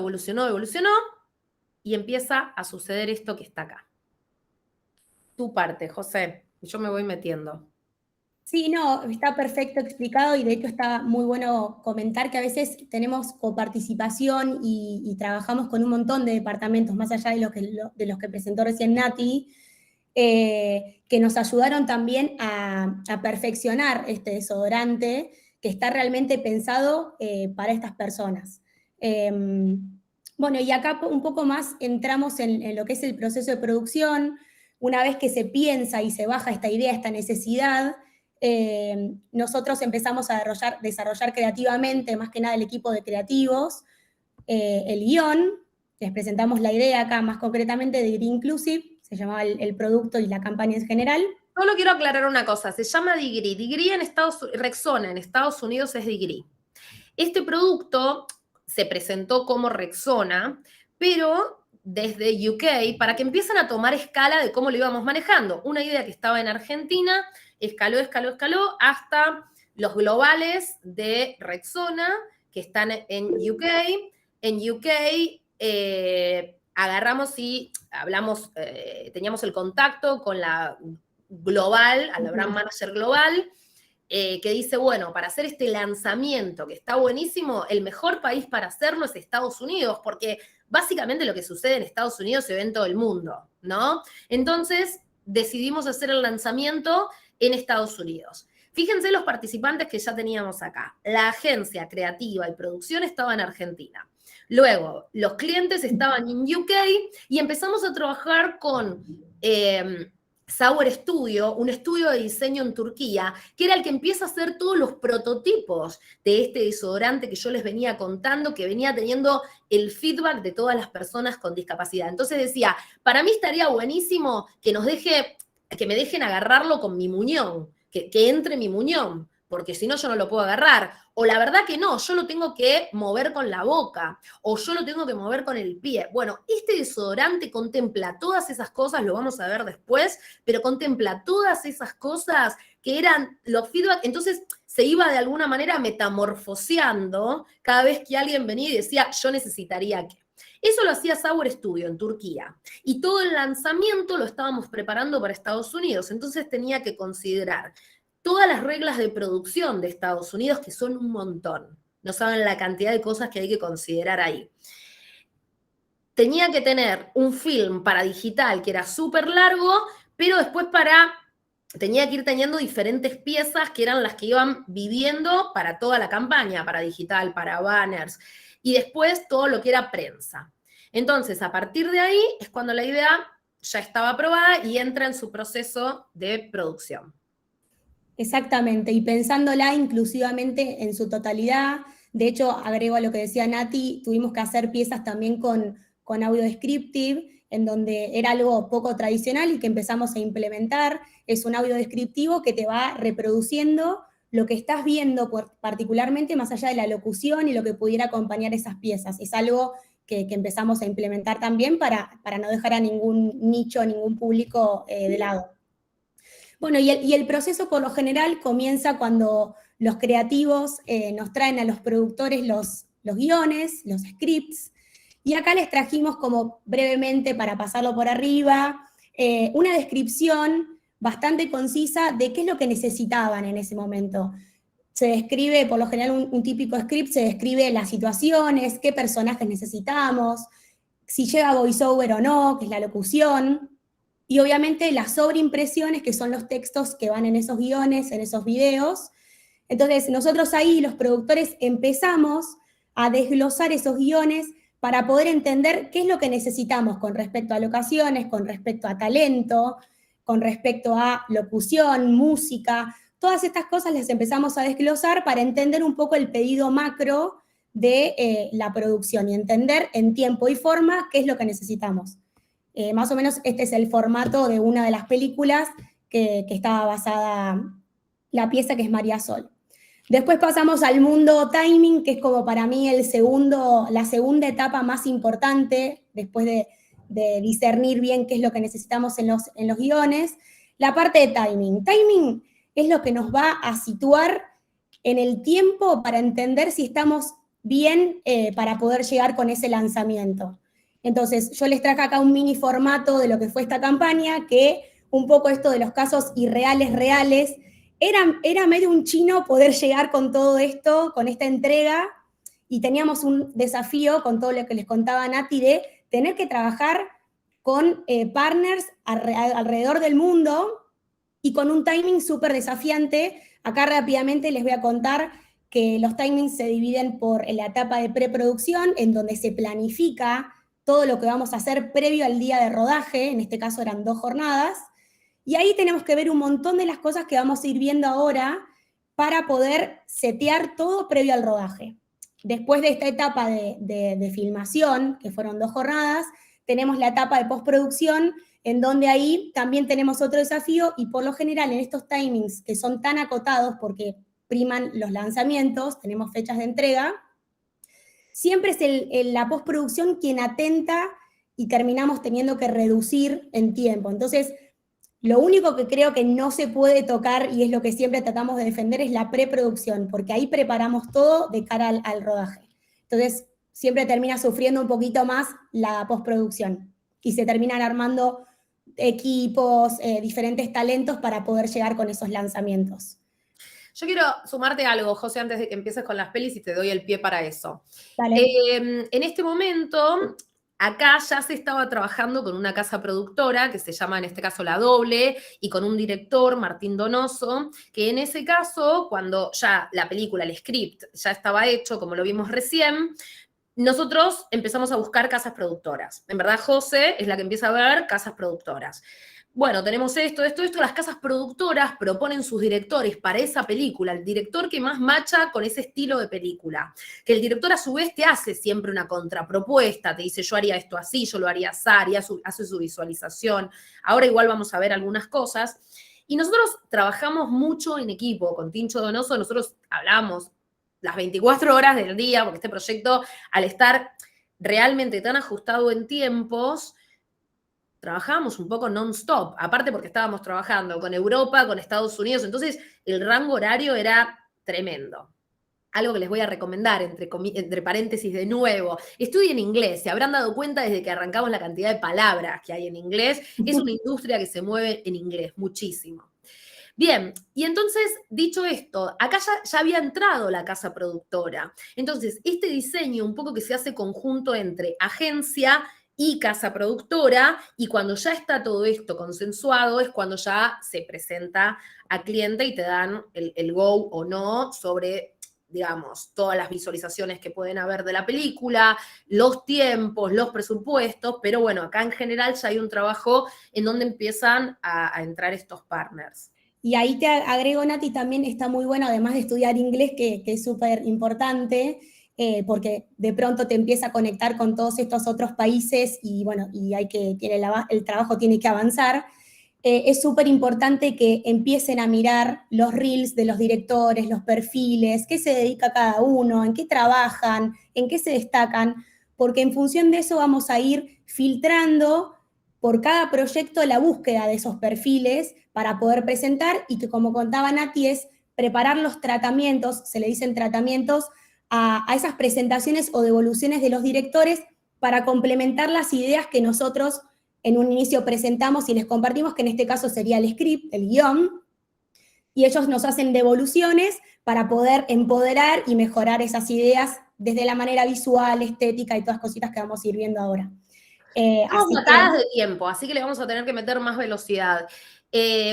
y empieza a suceder esto que está acá. Tu parte, José, yo me voy metiendo. Sí, no, está perfecto explicado y de hecho está muy bueno comentar que a veces tenemos coparticipación y trabajamos con un montón de departamentos, más allá de los que presentó recién Nati, que nos ayudaron también a perfeccionar este desodorante que está realmente pensado para estas personas. Bueno, y acá un poco más entramos en lo que es el proceso de producción. Una vez que se piensa y se baja esta idea, esta necesidad, nosotros empezamos a desarrollar creativamente, más que nada el equipo de creativos, el guión, les presentamos la idea acá más concretamente de Degree Inclusive, se llamaba el producto y la campaña en general. Solo quiero aclarar una cosa, se llama Degree. Degree Rexona en Estados Unidos es Degree. Este producto se presentó como Rexona, pero desde UK, para que empiecen a tomar escala de cómo lo íbamos manejando. Una idea que estaba en Argentina, escaló hasta los globales de Rexona, que están en UK. En UK agarramos y hablamos, teníamos el contacto con la global, a la brand manager global, que dice, bueno, para hacer este lanzamiento que está buenísimo, el mejor país para hacerlo es Estados Unidos, porque básicamente lo que sucede en Estados Unidos se ve en todo el mundo, ¿no? Entonces decidimos hacer el lanzamiento en Estados Unidos. Fíjense los participantes que ya teníamos acá. La agencia creativa y producción estaba en Argentina. Luego, los clientes estaban en UK y empezamos a trabajar con Sauer Studio, un estudio de diseño en Turquía, que era el que empieza a hacer todos los prototipos de este desodorante que yo les venía contando, que venía teniendo el feedback de todas las personas con discapacidad. Entonces decía, para mí estaría buenísimo que me dejen agarrarlo con mi muñón, que entre mi muñón, porque si no yo no lo puedo agarrar. O la verdad que no, yo lo tengo que mover con la boca, o yo lo tengo que mover con el pie. Bueno, este desodorante contempla todas esas cosas, lo vamos a ver después, pero contempla todas esas cosas que eran los feedback. Entonces se iba de alguna manera metamorfoseando cada vez que alguien venía y decía, yo necesitaría que. Eso lo hacía Sauer Studio en Turquía. Y todo el lanzamiento lo estábamos preparando para Estados Unidos. Entonces tenía que considerar todas las reglas de producción de Estados Unidos, que son un montón. No saben la cantidad de cosas que hay que considerar ahí. Tenía que tener un film para digital que era súper largo, pero después tenía que ir teniendo diferentes piezas que eran las que iban viviendo para toda la campaña, para digital, para banners, y después todo lo que era prensa. Entonces, a partir de ahí es cuando la idea ya estaba aprobada y entra en su proceso de producción. Exactamente, y pensándola inclusivamente en su totalidad, de hecho, agrego a lo que decía Nati, tuvimos que hacer piezas también con audio descriptive, en donde era algo poco tradicional y que empezamos a implementar. Es un audio descriptivo que te va reproduciendo lo que estás viendo, particularmente más allá de la locución y lo que pudiera acompañar esas piezas. Es algo que empezamos a implementar también para no dejar a ningún nicho, ningún público de lado. Bueno, y el proceso por lo general comienza cuando los creativos nos traen a los productores los guiones, los scripts, y acá les trajimos como brevemente, para pasarlo por arriba, una descripción bastante concisa de qué es lo que necesitaban en ese momento. Se describe, por lo general, un típico script, se describe las situaciones, qué personajes necesitamos, si lleva voiceover o no, que es la locución, y obviamente las sobreimpresiones, que son los textos que van en esos guiones, en esos videos. Entonces, nosotros ahí, los productores, empezamos a desglosar esos guiones para poder entender qué es lo que necesitamos con respecto a locaciones, con respecto a talento, con respecto a locución, música. Todas estas cosas las empezamos a desglosar para entender un poco el pedido macro de la producción y entender en tiempo y forma qué es lo que necesitamos. Más o menos este es el formato de una de las películas que estaba basada la pieza, que es María Sol. Después pasamos al mundo timing, que es como para mí la segunda etapa más importante, después de discernir bien qué es lo que necesitamos en los guiones. La parte de timing. Timing es lo que nos va a situar en el tiempo para entender si estamos bien para poder llegar con ese lanzamiento. Entonces, yo les traje acá un mini formato de lo que fue esta campaña, que un poco esto de los casos irreales, reales, era medio un chino poder llegar con todo esto, con esta entrega, y teníamos un desafío con todo lo que les contaba Nati de tener que trabajar con partners alrededor del mundo y con un timing súper desafiante. Acá rápidamente les voy a contar que los timings se dividen por la etapa de preproducción, en donde se planifica todo lo que vamos a hacer previo al día de rodaje, en este caso eran 2 jornadas, y ahí tenemos que ver un montón de las cosas que vamos a ir viendo ahora para poder setear todo previo al rodaje. Después de esta etapa de filmación, que fueron 2 jornadas, tenemos la etapa de postproducción, en donde ahí también tenemos otro desafío, y por lo general en estos timings que son tan acotados porque priman los lanzamientos, tenemos fechas de entrega, siempre es la postproducción quien atenta y terminamos teniendo que reducir en tiempo. Entonces, lo único que creo que no se puede tocar, y es lo que siempre tratamos de defender, es la preproducción, porque ahí preparamos todo de cara al rodaje. Entonces, siempre termina sufriendo un poquito más la postproducción y se terminan armando equipos, diferentes talentos para poder llegar con esos lanzamientos. Yo quiero sumarte algo, José, antes de que empieces con las pelis y te doy el pie para eso. Dale. En este momento, acá ya se estaba trabajando con una casa productora que se llama en este caso La Doble y con un director, Martín Donoso, que en ese caso, cuando ya la película, el script, ya estaba hecho, como lo vimos recién, nosotros empezamos a buscar casas productoras. En verdad, José es la que empieza a ver casas productoras. Bueno, tenemos esto, las casas productoras proponen sus directores para esa película, el director que más macha con ese estilo de película. Que el director a su vez te hace siempre una contrapropuesta, te dice yo haría esto así, yo lo haría así, hace su visualización. Ahora igual vamos a ver algunas cosas. Y nosotros trabajamos mucho en equipo, con Tincho Donoso nosotros hablamos las 24 horas del día, porque este proyecto, al estar realmente tan ajustado en tiempos, trabajábamos un poco non-stop, aparte porque estábamos trabajando con Europa, con Estados Unidos, entonces el rango horario era tremendo. Algo que les voy a recomendar, entre paréntesis de nuevo, estudien inglés, se habrán dado cuenta desde que arrancamos la cantidad de palabras que hay en inglés, es una industria que se mueve en inglés, muchísimo. Bien, y entonces, dicho esto, acá ya había entrado la casa productora, entonces este diseño un poco que se hace conjunto entre agencia y casa productora, y cuando ya está todo esto consensuado es cuando ya se presenta a cliente y te dan el go o no sobre, digamos, todas las visualizaciones que pueden haber de la película, los tiempos, los presupuestos, pero bueno, acá en general ya hay un trabajo en donde empiezan a entrar estos partners. Y ahí te agrego, Nati, también está muy bueno, además de estudiar inglés, que es súper importante, porque de pronto te empieza a conectar con todos estos otros países y bueno, y el trabajo tiene que avanzar. Es súper importante que empiecen a mirar los reels de los directores, los perfiles, qué se dedica cada uno, en qué trabajan, en qué se destacan, porque en función de eso vamos a ir filtrando por cada proyecto la búsqueda de esos perfiles para poder presentar, y que, como contaba Nati, es preparar los tratamientos, se le dicen tratamientos, a esas presentaciones o devoluciones de los directores para complementar las ideas que nosotros en un inicio presentamos y les compartimos, que en este caso sería el script, el guión, y ellos nos hacen devoluciones para poder empoderar y mejorar esas ideas desde la manera visual, estética y todas cositas que vamos a ir viendo ahora. Estamos matadas de tiempo, así que le vamos a tener que meter más velocidad.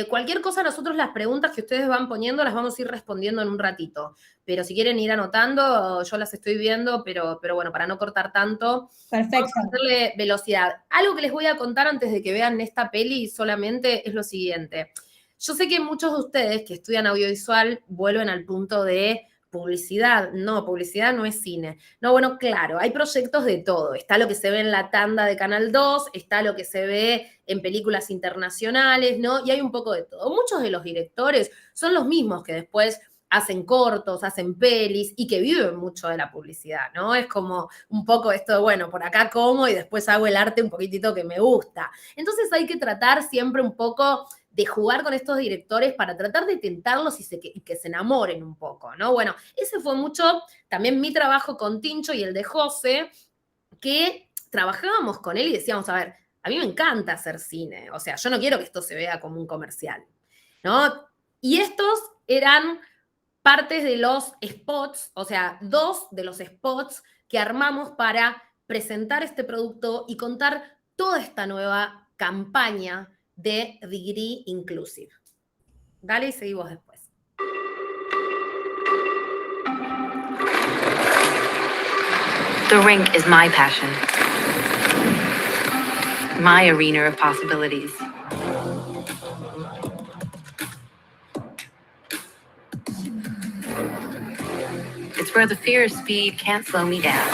Cualquier cosa, nosotros las preguntas que ustedes van poniendo las vamos a ir respondiendo en un ratito. Pero si quieren ir anotando, yo las estoy viendo, pero bueno, para no cortar tanto, Perfecto. vamos a meterle velocidad. Algo que les voy a contar antes de que vean esta peli solamente es lo siguiente. Yo sé que muchos de ustedes que estudian audiovisual vuelven al punto de publicidad. No, publicidad no es cine. No, bueno, claro, hay proyectos de todo. Está lo que se ve en la tanda de Canal 2, está lo que se ve en películas internacionales, ¿no? Y hay un poco de todo. Muchos de los directores son los mismos que después hacen cortos, hacen pelis y que viven mucho de la publicidad, ¿no? Es como un poco esto de, bueno, por acá como y después hago el arte un poquitito que me gusta. Entonces hay que tratar siempre un poco de jugar con estos directores para tratar de tentarlos y que se enamoren un poco, ¿no? Bueno, ese fue mucho también mi trabajo con Tincho y el de José, que trabajábamos con él y decíamos, a ver, a mí me encanta hacer cine, o sea, yo no quiero que esto se vea como un comercial, ¿no? Y estos eran partes de los spots, o sea, 2 de los spots que armamos para presentar este producto y contar toda esta nueva campaña de Degree Inclusive. Dale y seguimos después. The rink is my passion, my arena of possibilities. It's where the fear of speed can't slow me down.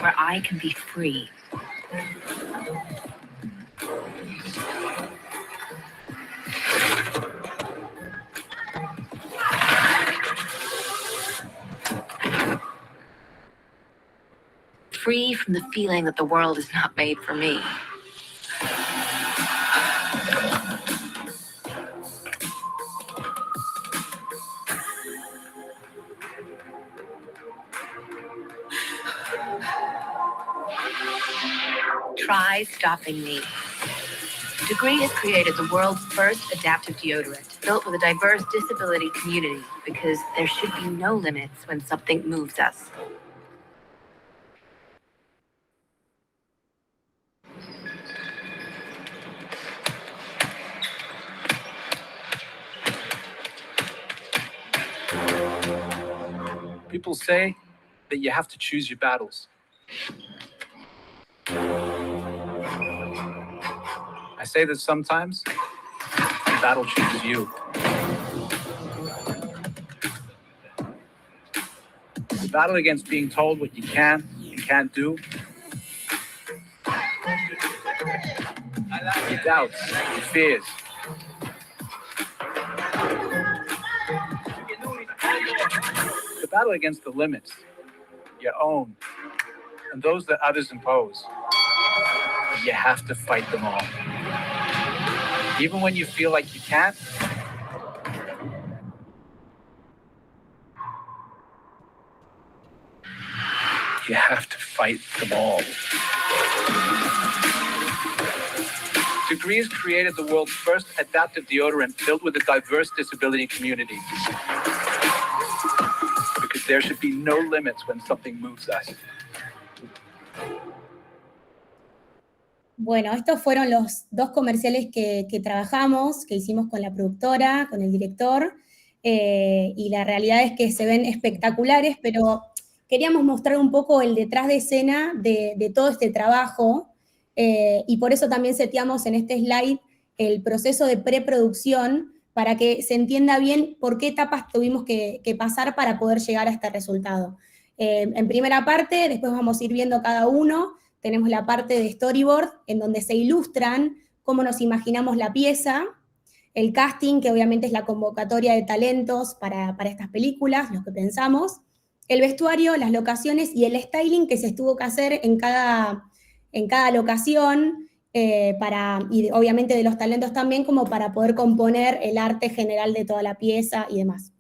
Where I can be free. Free from the feeling that the world is not made for me. Try stopping me. Degree has created the world's first adaptive deodorant, built with a diverse disability community, because there should be no limits when something moves us. People say that you have to choose your battles. I say that sometimes the battle chooses you. The battle against being told what you can and can't do. Your doubts, your fears. The battle against the limits, your own, and those that others impose. You have to fight them all. Even when you feel like you can't, you have to fight them all. Degree has created the world's first adaptive deodorant filled with a diverse disability community. Because there should be no limits when something moves us. Bueno, estos fueron los 2 comerciales que trabajamos, que hicimos con la productora, con el director, y la realidad es que se ven espectaculares, pero queríamos mostrar un poco el detrás de escena de todo este trabajo, y por eso también seteamos en este slide el proceso de preproducción, para que se entienda bien por qué etapas tuvimos que pasar para poder llegar a este resultado. En primera parte, después vamos a ir viendo cada uno. Tenemos la parte de storyboard, en donde se ilustran cómo nos imaginamos la pieza, el casting, que obviamente es la convocatoria de talentos para estas películas, lo que pensamos, el vestuario, las locaciones y el styling que se tuvo que hacer en cada locación, y obviamente de los talentos también, como para poder componer el arte general de toda la pieza y demás.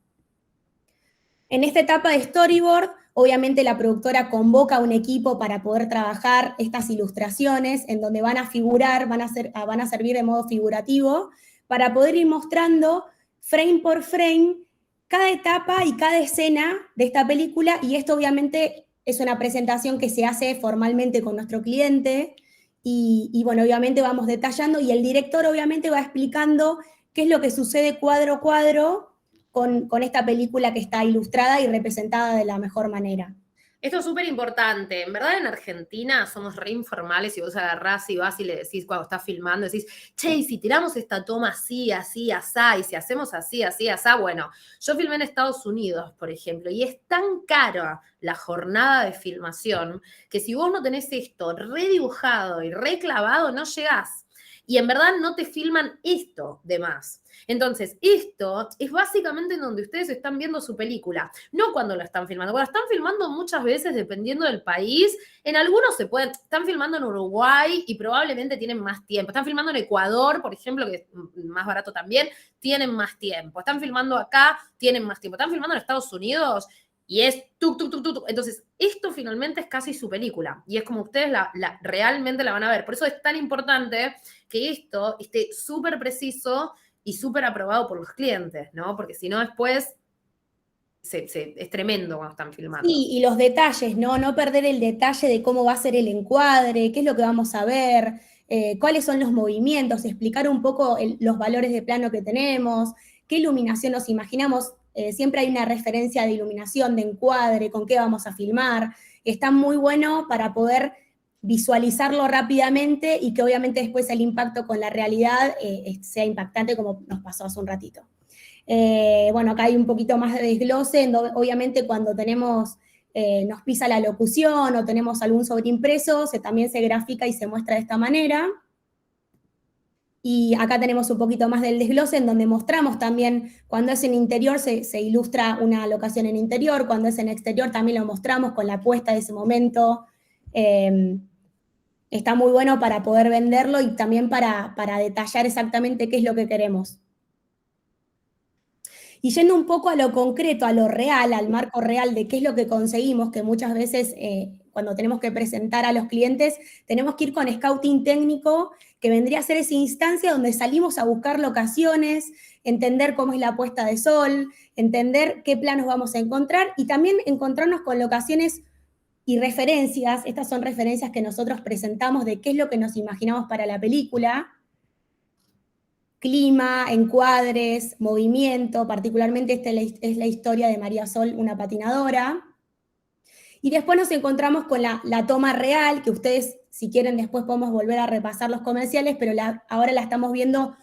En esta etapa de storyboard, obviamente la productora convoca a un equipo para poder trabajar estas ilustraciones, en donde van a figurar, van a servir de modo figurativo, para poder ir mostrando frame por frame cada etapa y cada escena de esta película, y esto obviamente es una presentación que se hace formalmente con nuestro cliente, y bueno, obviamente vamos detallando, y el director obviamente va explicando qué es lo que sucede cuadro a cuadro con esta película que está ilustrada y representada de la mejor manera. Esto es súper importante. En verdad, en Argentina somos re informales y vos agarrás y vas y le decís cuando estás filmando, decís, che, y si tiramos esta toma así, así, asá, y si hacemos así, así, asá. Bueno, yo filmé en Estados Unidos, por ejemplo, y es tan cara la jornada de filmación que si vos no tenés esto redibujado y reclavado, no llegás. Y en verdad no te filman esto de más. Entonces, esto es básicamente en donde ustedes están viendo su película, no cuando la están filmando. Cuando están filmando muchas veces, dependiendo del país, en algunos están filmando en Uruguay y probablemente tienen más tiempo. Están filmando en Ecuador, por ejemplo, que es más barato también, tienen más tiempo. Están filmando acá, tienen más tiempo. Están filmando en Estados Unidos, y es tuk, tuk, tuk, tuk, tuk. Entonces, esto finalmente es casi su película. Y es como ustedes realmente la van a ver. Por eso es tan importante que esto esté súper preciso y súper aprobado por los clientes, ¿no? Porque si no, después es tremendo cuando están filmando. Sí, y los detalles, ¿no? No perder el detalle de cómo va a ser el encuadre, qué es lo que vamos a ver, cuáles son los movimientos, explicar un poco los valores de plano que tenemos, qué iluminación nos imaginamos. Siempre hay una referencia de iluminación, de encuadre, con qué vamos a filmar. Está muy bueno para poder visualizarlo rápidamente y que obviamente después el impacto con la realidad sea impactante, como nos pasó hace un ratito. Bueno, acá hay un poquito más de desglose, obviamente cuando nos pisa la locución o tenemos algún sobreimpreso, también se grafica y se muestra de esta manera. Y acá tenemos un poquito más del desglose, en donde mostramos también, cuando es en interior se ilustra una locación en interior, cuando es en exterior también lo mostramos con la puesta de ese momento. Está muy bueno para poder venderlo y también para detallar exactamente qué es lo que queremos. Y yendo un poco a lo concreto, a lo real, al marco real de qué es lo que conseguimos, que muchas veces cuando tenemos que presentar a los clientes, tenemos que ir con scouting técnico, que vendría a ser esa instancia donde salimos a buscar locaciones, entender cómo es la puesta de sol, entender qué planos vamos a encontrar y también encontrarnos con locaciones y referencias. Estas son referencias que nosotros presentamos de qué es lo que nos imaginamos para la película. Clima, encuadres, movimiento, particularmente esta es la historia de María Sol, una patinadora. Y después nos encontramos con la toma real, que ustedes, si quieren, después podemos volver a repasar los comerciales, pero ahora la estamos viendo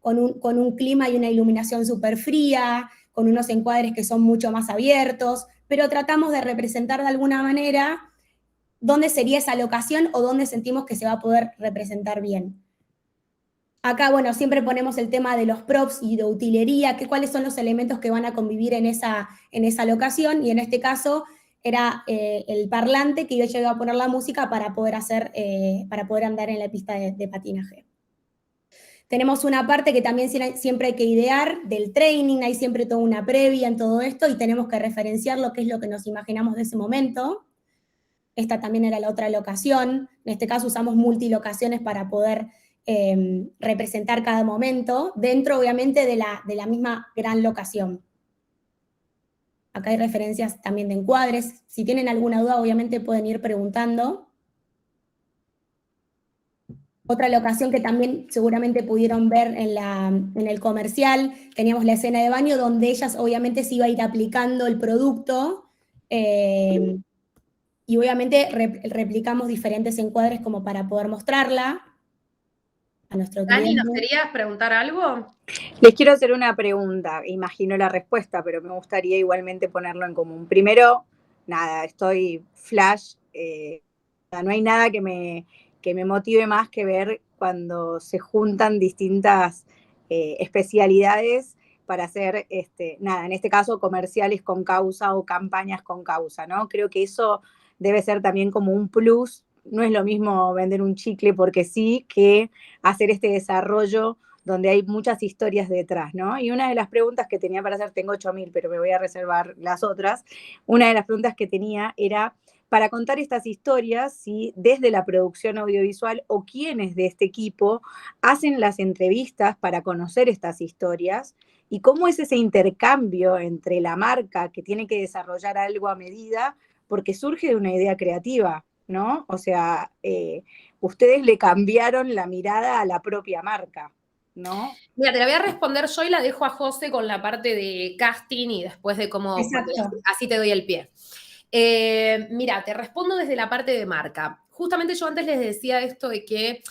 con un clima y una iluminación súper fría, con unos encuadres que son mucho más abiertos, pero tratamos de representar de alguna manera dónde sería esa locación o dónde sentimos que se va a poder representar bien. Acá, bueno, siempre ponemos el tema de los props y de utilería, cuáles son los elementos que van a convivir en esa locación, y en este caso era el parlante que yo llegué a poner la música para poder andar en la pista de patinaje. Tenemos una parte que también siempre hay que idear del training, hay siempre toda una previa en todo esto, y tenemos que referenciar lo que es lo que nos imaginamos de ese momento. Esta también era la otra locación. En este caso usamos multilocaciones para poder representar cada momento, dentro obviamente de la misma gran locación. Acá hay referencias también de encuadres. Si tienen alguna duda, obviamente pueden ir preguntando. Otra locación que también seguramente pudieron ver en el comercial, teníamos la escena de baño donde ellas obviamente se iba a ir aplicando el producto, y obviamente replicamos diferentes encuadres como para poder mostrarla a nuestro cliente. Dani, ¿nos querías preguntar algo? Les quiero hacer una pregunta, imagino la respuesta, pero me gustaría igualmente ponerlo en común. Primero, nada, estoy flash, no hay nada que me motive más que ver cuando se juntan distintas especialidades para hacer, nada, en este caso comerciales con causa o campañas con causa, ¿no? Creo que eso debe ser también como un plus. No es lo mismo vender un chicle porque sí que hacer este desarrollo donde hay muchas historias detrás, ¿no? Y una de las preguntas que tenía para hacer, tengo 8.000, pero me voy a reservar las otras, una de las preguntas que tenía era, para contar estas historias, si desde la producción audiovisual o quiénes de este equipo hacen las entrevistas para conocer estas historias y cómo es ese intercambio entre la marca que tiene que desarrollar algo a medida porque surge de una idea creativa, ¿no? O sea, ustedes le cambiaron la mirada a la propia marca, ¿no? Mira, te la voy a responder yo y la dejo a José con la parte de casting y después de cómo... Así te doy el pie. Mira, te respondo desde la parte de marca. Justamente yo antes les decía esto de que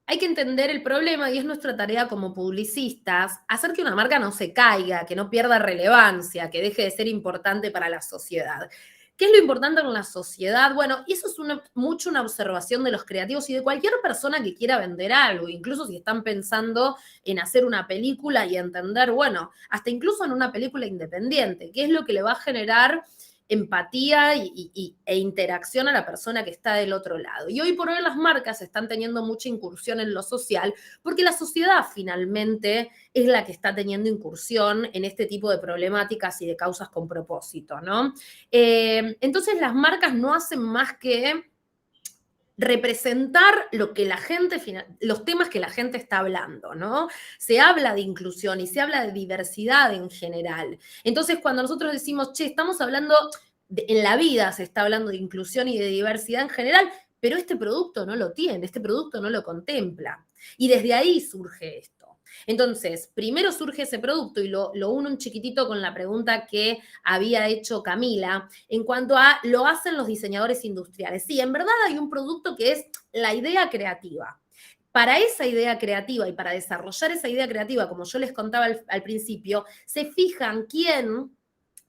hay que entender el problema y es nuestra tarea como publicistas hacer que una marca no se caiga, que no pierda relevancia, que deje de ser importante para la sociedad. ¿Qué es lo importante en la sociedad? Bueno, y eso es mucho una observación de los creativos y de cualquier persona que quiera vender algo, incluso si están pensando en hacer una película y entender, bueno, hasta incluso en una película independiente, qué es lo que le va a generar empatía e interacción a la persona que está del otro lado. Y hoy por hoy las marcas están teniendo mucha incursión en lo social, porque la sociedad finalmente es la que está teniendo incursión en este tipo de problemáticas y de causas con propósito, ¿no? Entonces las marcas no hacen más que representar lo que la gente, los temas que la gente está hablando, ¿no? Se habla de inclusión y se habla de diversidad en general. Entonces, cuando nosotros decimos, che, estamos hablando, en la vida se está hablando de inclusión y de diversidad en general, pero este producto no lo tiene, este producto no lo contempla. Y desde ahí surge esto. Entonces, primero surge ese producto y lo uno un chiquitito con la pregunta que había hecho Camila en cuanto a lo hacen los diseñadores industriales. Sí, en verdad hay un producto que es la idea creativa. Para esa idea creativa y para desarrollar esa idea creativa, como yo les contaba al principio, se fijan quién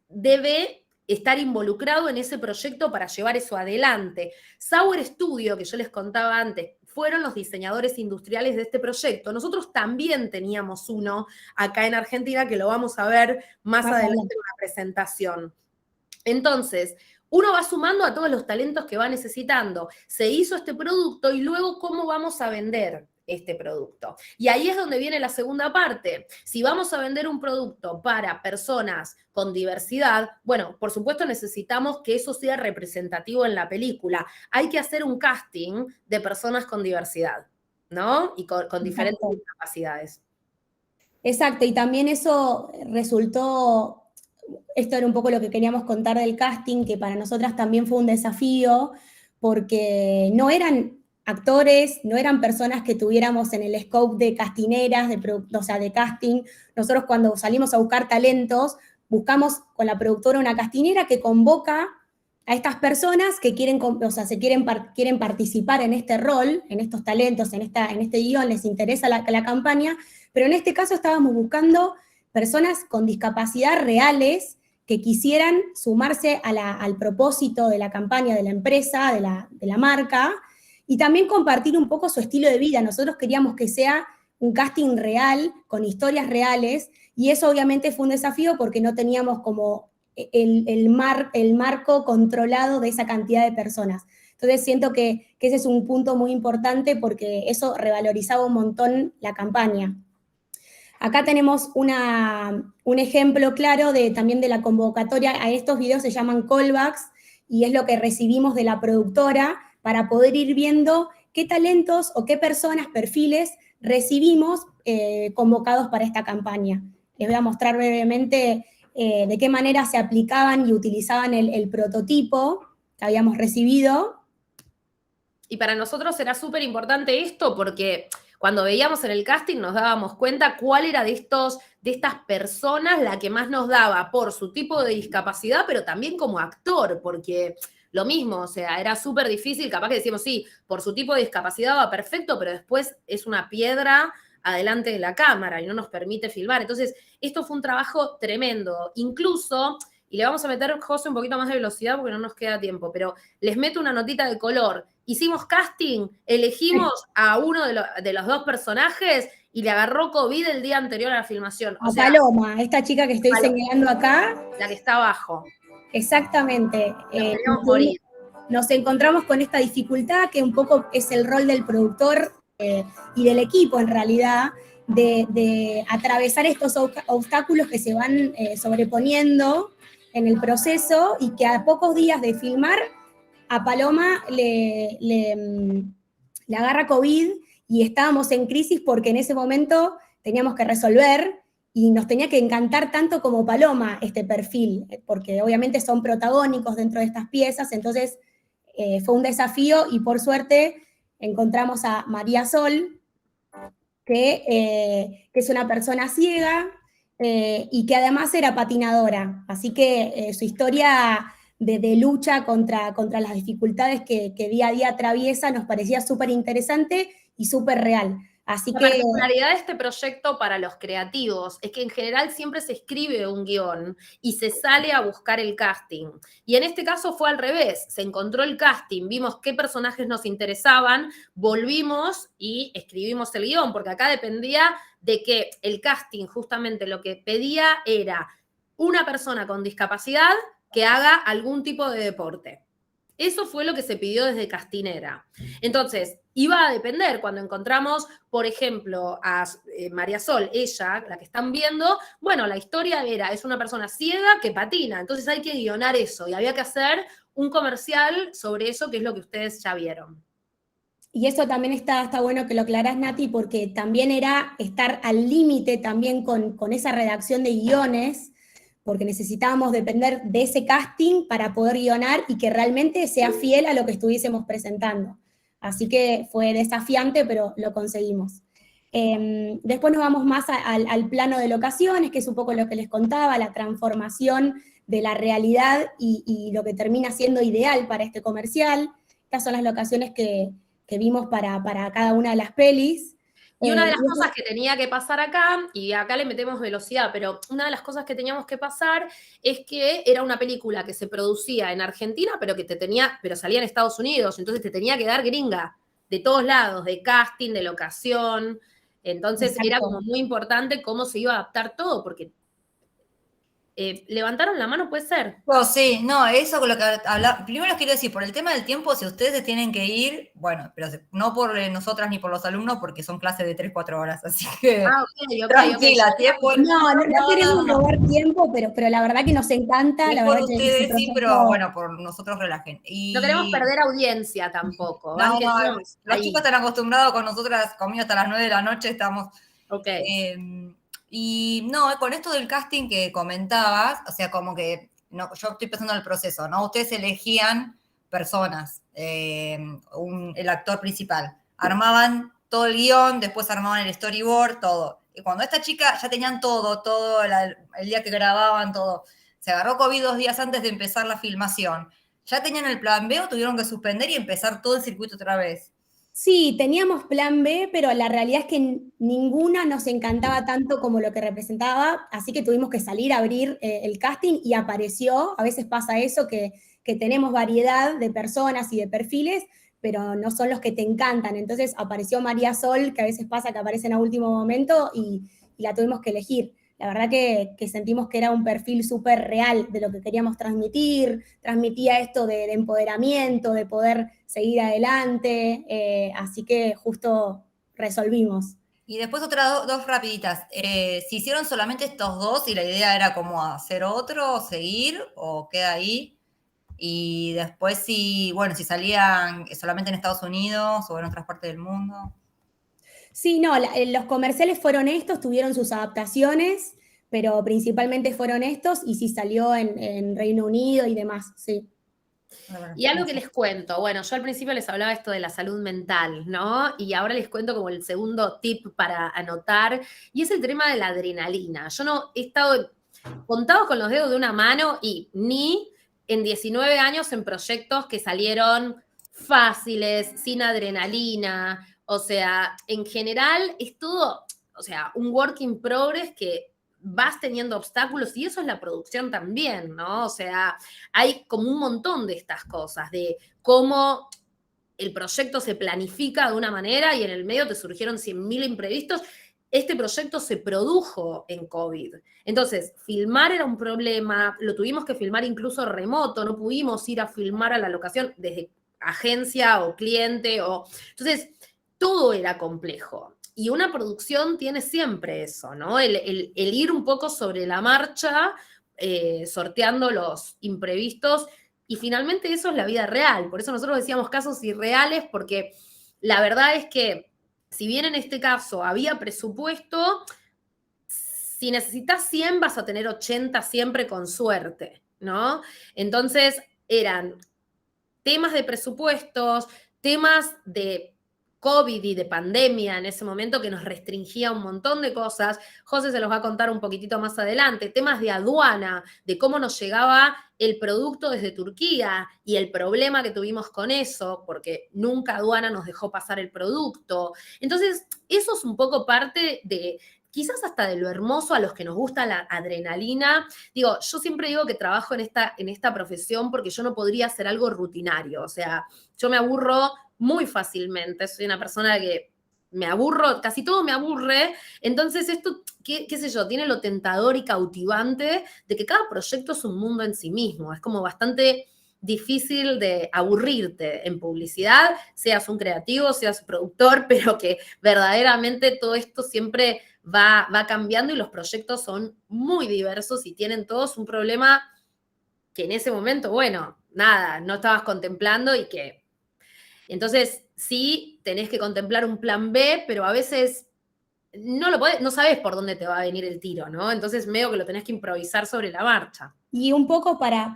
debe estar involucrado en ese proyecto para llevar eso adelante. Sauer Studio, que yo les contaba antes, fueron los diseñadores industriales de este proyecto. Nosotros también teníamos uno acá en Argentina, que lo vamos a ver más adelante en una presentación. Entonces, uno va sumando a todos los talentos que va necesitando. Se hizo este producto y luego, ¿cómo vamos a vender este producto? Y ahí es donde viene la segunda parte. Si vamos a vender un producto para personas con diversidad, bueno, por supuesto necesitamos que eso sea representativo en la película. Hay que hacer un casting de personas con diversidad, ¿no? Y con diferentes discapacidades. Exacto, y también eso resultó, esto era un poco lo que queríamos contar del casting, que para nosotras también fue un desafío, porque no eran actores, no eran personas que tuviéramos en el scope de castineras, o sea, de casting. Nosotros cuando salimos a buscar talentos, buscamos con la productora una castinera que convoca a estas personas que quieren participar en este rol, en estos talentos, en este guión, les interesa la campaña, pero en este caso estábamos buscando personas con discapacidad reales que quisieran sumarse al propósito de la campaña de la empresa, de la marca, y también compartir un poco su estilo de vida. Nosotros queríamos que sea un casting real, con historias reales, y eso obviamente fue un desafío porque no teníamos como el marco controlado de esa cantidad de personas. Entonces siento que ese es un punto muy importante porque eso revalorizaba un montón la campaña. Acá tenemos un ejemplo claro también de la convocatoria. A estos videos se llaman callbacks y es lo que recibimos de la productora para poder ir viendo qué talentos o qué personas, perfiles recibimos convocados para esta campaña. Les voy a mostrar brevemente de qué manera se aplicaban y utilizaban el prototipo que habíamos recibido. Y para nosotros era súper importante esto porque cuando veíamos en el casting nos dábamos cuenta cuál era de estas personas la que más nos daba por su tipo de discapacidad, pero también como actor, porque lo mismo, o sea, era súper difícil, capaz que decíamos, sí, por su tipo de discapacidad va perfecto, pero después es una piedra adelante de la cámara y no nos permite filmar. Entonces, esto fue un trabajo tremendo. Incluso, y le vamos a meter, José, un poquito más de velocidad porque no nos queda tiempo, pero les meto una notita de color. Hicimos casting, elegimos a uno de los dos personajes y le agarró COVID el día anterior a la filmación. A Paloma, esta chica que estoy señalando acá. La que está abajo. Exactamente. Nos encontramos con esta dificultad que un poco es el rol del productor y del equipo en realidad, de atravesar estos obstáculos que se van sobreponiendo en el proceso y que a pocos días de filmar a Paloma le agarra COVID y estábamos en crisis porque en ese momento teníamos que resolver y nos tenía que encantar tanto como Paloma este perfil, porque obviamente son protagónicos dentro de estas piezas, entonces fue un desafío y por suerte encontramos a María Sol, que es una persona ciega y que además era patinadora, así que su historia de lucha contra las dificultades que día a día atraviesa nos parecía súper interesante y súper real. Así la que particularidad de este proyecto para los creativos es que en general siempre se escribe un guión y se sale a buscar el casting. Y en este caso fue al revés, se encontró el casting, vimos qué personajes nos interesaban, volvimos y escribimos el guión, porque acá dependía de que el casting justamente lo que pedía era una persona con discapacidad que haga algún tipo de deporte. Eso fue lo que se pidió desde Castinera. Entonces, iba a depender. Cuando encontramos, por ejemplo, a María Sol, ella, la que están viendo, bueno, la historia es una persona ciega que patina. Entonces hay que guionar eso. Y había que hacer un comercial sobre eso, que es lo que ustedes ya vieron. Y eso también está bueno que lo aclarás, Nati, porque también era estar al límite también con esa redacción de guiones, porque necesitábamos depender de ese casting para poder guionar y que realmente sea fiel a lo que estuviésemos presentando. Así que fue desafiante, pero lo conseguimos. Después nos vamos más al plano de locaciones, que es un poco lo que les contaba, la transformación de la realidad y lo que termina siendo ideal para este comercial. Estas son las locaciones que vimos para cada una de las pelis. Y una de las cosas que tenía que pasar acá, y acá le metemos velocidad, pero una de las cosas que teníamos que pasar es que era una película que se producía en Argentina, pero salía en Estados Unidos, entonces te tenía que dar gringa de todos lados, de casting, de locación. Entonces Exacto. Era como muy importante cómo se iba a adaptar todo, porque ¿levantaron la mano? ¿Puede ser? No, sí, no, eso con lo que hablaba. Primero les quiero decir, por el tema del tiempo, si ustedes se tienen que ir, bueno, pero no por nosotras ni por los alumnos, porque son clases de 3-4 horas, así que Ok. tranquila, tiempo. No queremos robar tiempo, pero la verdad que nos encanta. Es la por verdad que ustedes este sí, proceso- pero bueno, por nosotros relajen. No queremos perder audiencia tampoco. No, Banquenos los ahí. chicos están acostumbrados con nosotras, conmigo hasta las 9 de la noche estamos. Ok. Y no, con esto del casting que comentabas, o sea, como que no, yo estoy pensando en el proceso, ¿no? Ustedes elegían personas, el actor principal, armaban todo el guión, después armaban el storyboard, todo. Y cuando esta chica ya tenían todo el día que grababan, todo, se agarró COVID 2 días antes de empezar la filmación. ¿Ya tenían el plan B o tuvieron que suspender y empezar todo el circuito otra vez? Sí, teníamos plan B, pero la realidad es que ninguna nos encantaba tanto como lo que representaba, así que tuvimos que salir a abrir el casting y apareció. A veces pasa eso, que tenemos variedad de personas y de perfiles, pero no son los que te encantan. Entonces apareció María Sol, que a veces pasa que aparecen a último momento y la tuvimos que elegir. La verdad que sentimos que era un perfil súper real de lo que queríamos transmitir, transmitía esto de empoderamiento, de poder seguir adelante, así que justo resolvimos. Y después otras dos rapiditas. ¿Se hicieron solamente estos dos y la idea era como hacer otro, seguir o queda ahí? Y después si salían solamente en Estados Unidos o en otras partes del mundo. Sí, no, los comerciales fueron estos, tuvieron sus adaptaciones, pero principalmente fueron estos y sí salió en Reino Unido y demás, sí. Y algo que les cuento, bueno, yo al principio les hablaba esto de la salud mental, ¿no? Y ahora les cuento como el segundo tip para anotar, y es el tema de la adrenalina. Yo no he estado contados con los dedos de una mano y ni en 19 años en proyectos que salieron fáciles, sin adrenalina, o sea, en general es todo, o sea, un work in progress que vas teniendo obstáculos y eso es la producción también, ¿no? O sea, hay como un montón de estas cosas, de cómo el proyecto se planifica de una manera y en el medio te surgieron 100.000 imprevistos. Este proyecto se produjo en COVID. Entonces, filmar era un problema, lo tuvimos que filmar incluso remoto, no pudimos ir a filmar a la locación desde agencia o cliente. Entonces, todo era complejo. Y una producción tiene siempre eso, ¿no? El ir un poco sobre la marcha, sorteando los imprevistos, y finalmente eso es la vida real. Por eso nosotros decíamos casos irreales, porque la verdad es que, si bien en este caso había presupuesto, si necesitas 100 vas a tener 80 siempre con suerte, ¿no? Entonces eran temas de presupuestos, temas de COVID y de pandemia en ese momento que nos restringía un montón de cosas. José se los va a contar un poquitito más adelante. Temas de aduana, de cómo nos llegaba el producto desde Turquía y el problema que tuvimos con eso, porque nunca aduana nos dejó pasar el producto. Entonces, eso es un poco parte de, quizás hasta de lo hermoso a los que nos gusta la adrenalina. Digo, yo siempre digo que trabajo en esta profesión porque yo no podría hacer algo rutinario. O sea, yo me aburro muy fácilmente. Soy una persona que me aburro, casi todo me aburre. Entonces esto, qué sé yo, tiene lo tentador y cautivante de que cada proyecto es un mundo en sí mismo. Es como bastante difícil de aburrirte en publicidad, seas un creativo, seas un productor, pero que verdaderamente todo esto siempre va cambiando y los proyectos son muy diversos y tienen todos un problema que en ese momento, bueno, nada, no estabas contemplando y que... Entonces, sí, tenés que contemplar un plan B, pero a veces no sabes por dónde te va a venir el tiro, ¿no? Entonces, medio que lo tenés que improvisar sobre la marcha. Y un poco para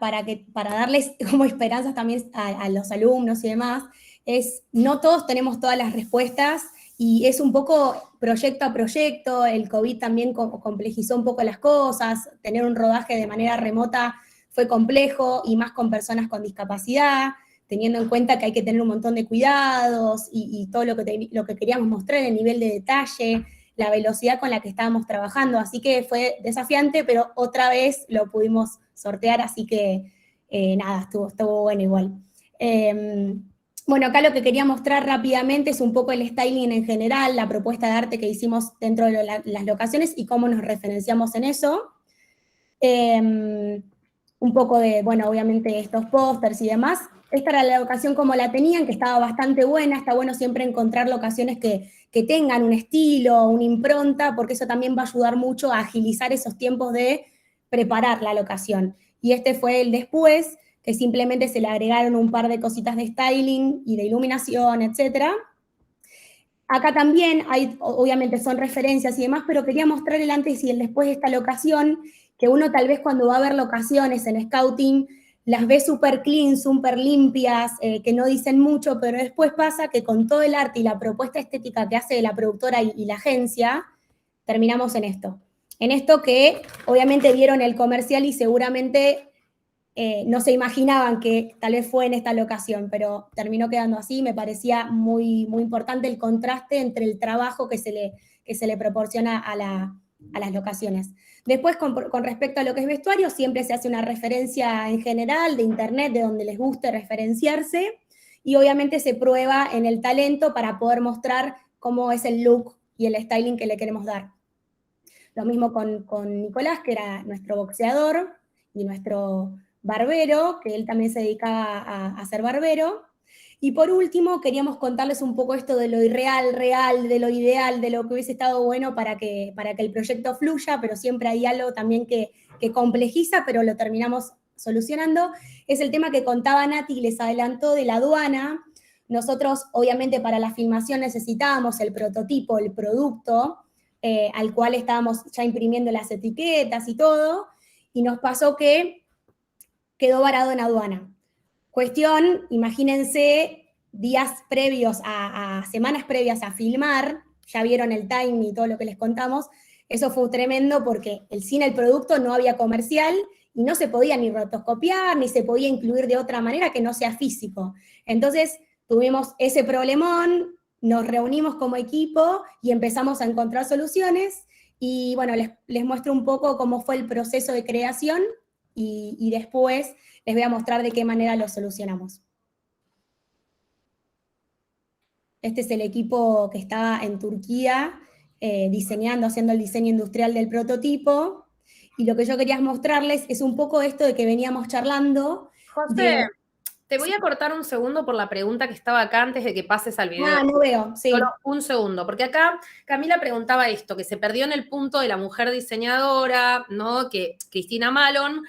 darles como esperanzas también a los alumnos y demás, es no todos tenemos todas las respuestas y es un poco proyecto a proyecto. El COVID también complejizó un poco las cosas, tener un rodaje de manera remota fue complejo y más con personas con discapacidad, teniendo en cuenta que hay que tener un montón de cuidados y todo lo que queríamos mostrar, el nivel de detalle, la velocidad con la que estábamos trabajando, así que fue desafiante, pero otra vez lo pudimos sortear, así que nada, estuvo bueno igual. Bueno, acá lo que quería mostrar rápidamente es un poco el styling en general, la propuesta de arte que hicimos dentro de las locaciones y cómo nos referenciamos en eso. Un poco de, bueno, obviamente estos pósters y demás. Esta era la locación como la tenían, que estaba bastante buena. Está bueno siempre encontrar locaciones que tengan un estilo, una impronta, porque eso también va a ayudar mucho a agilizar esos tiempos de preparar la locación. Y este fue el después, que simplemente se le agregaron un par de cositas de styling y de iluminación, etc. Acá también hay, obviamente son referencias y demás, pero quería mostrar el antes y el después de esta locación, que uno tal vez cuando va a ver locaciones en scouting las ve súper clean, súper limpias, que no dicen mucho, pero después pasa que con todo el arte y la propuesta estética que hace la productora y la agencia, terminamos en esto. En esto que obviamente vieron el comercial y seguramente no se imaginaban que tal vez fue en esta locación, pero terminó quedando así. Me parecía muy, muy importante el contraste entre el trabajo que se le proporciona a las locaciones. Después, con respecto a lo que es vestuario, siempre se hace una referencia en general de internet, de donde les guste referenciarse, y obviamente se prueba en el talento para poder mostrar cómo es el look y el styling que le queremos dar. Lo mismo con Nicolás, que era nuestro boxeador, y nuestro barbero, que él también se dedicaba a ser barbero. Y por último, queríamos contarles un poco esto de lo irreal, real, de lo ideal, de lo que hubiese estado bueno para que el proyecto fluya, pero siempre hay algo también que complejiza, pero lo terminamos solucionando. Es el tema que contaba Nati, les adelantó, de la aduana. Nosotros, obviamente, para la filmación necesitábamos el prototipo, el producto, al cual estábamos ya imprimiendo las etiquetas y todo, y nos pasó que quedó varado en aduana. Cuestión, imagínense, días previos semanas previas a filmar, ya vieron el timing y todo lo que les contamos, eso fue tremendo porque sin el producto no había comercial y no se podía ni rotoscopiar, ni se podía incluir de otra manera que no sea físico. Entonces tuvimos ese problemón, nos reunimos como equipo y empezamos a encontrar soluciones y bueno, les muestro un poco cómo fue el proceso de creación y después les voy a mostrar de qué manera lo solucionamos. Este es el equipo que estaba en Turquía haciendo el diseño industrial del prototipo. Y lo que yo quería mostrarles es un poco esto de que veníamos charlando. José, te voy a cortar un segundo por la pregunta que estaba acá antes de que pases al video. No veo, sí. Solo un segundo, porque acá Camila preguntaba esto, que se perdió en el punto de la mujer diseñadora, ¿no? Que Cristina Malone...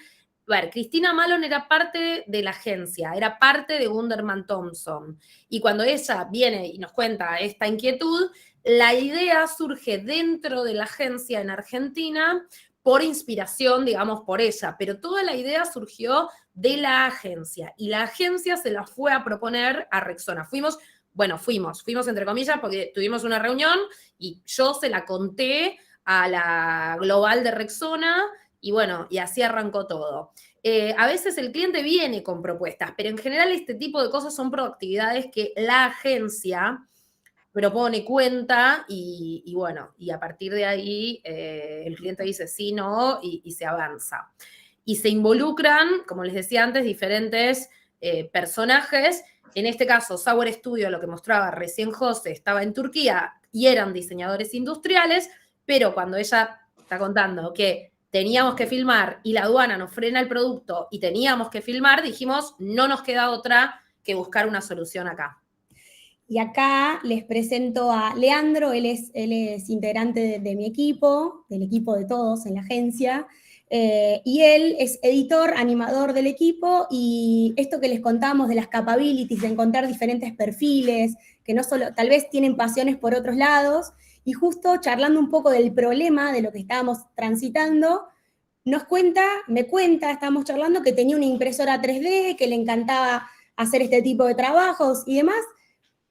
A ver, Cristina Malone era parte de la agencia, era parte de Wunderman Thompson. Y cuando ella viene y nos cuenta esta inquietud, la idea surge dentro de la agencia en Argentina por inspiración, digamos, por ella. Pero toda la idea surgió de la agencia. Y la agencia se la fue a proponer a Rexona. Fuimos entre comillas, porque tuvimos una reunión y yo se la conté a la global de Rexona. Y bueno, y así arrancó todo. A veces el cliente viene con propuestas, pero en general este tipo de cosas son proactividades que la agencia propone, cuenta y bueno, y a partir de ahí el cliente dice sí, no, y se avanza. Y se involucran, como les decía antes, diferentes personajes. En este caso, Sour Studio, lo que mostraba recién José, estaba en Turquía y eran diseñadores industriales, pero cuando ella está contando que teníamos que filmar y la aduana nos frena el producto y teníamos que filmar, dijimos, no nos queda otra que buscar una solución acá. Y acá les presento a Leandro, él es integrante de mi equipo, del equipo de todos en la agencia, y él es editor, animador del equipo, y esto que les contamos de las capabilities, de encontrar diferentes perfiles, que no solo, tal vez tienen pasiones por otros lados, y justo charlando un poco del problema, de lo que estábamos transitando, me cuenta, estábamos charlando, que tenía una impresora 3D, que le encantaba hacer este tipo de trabajos y demás,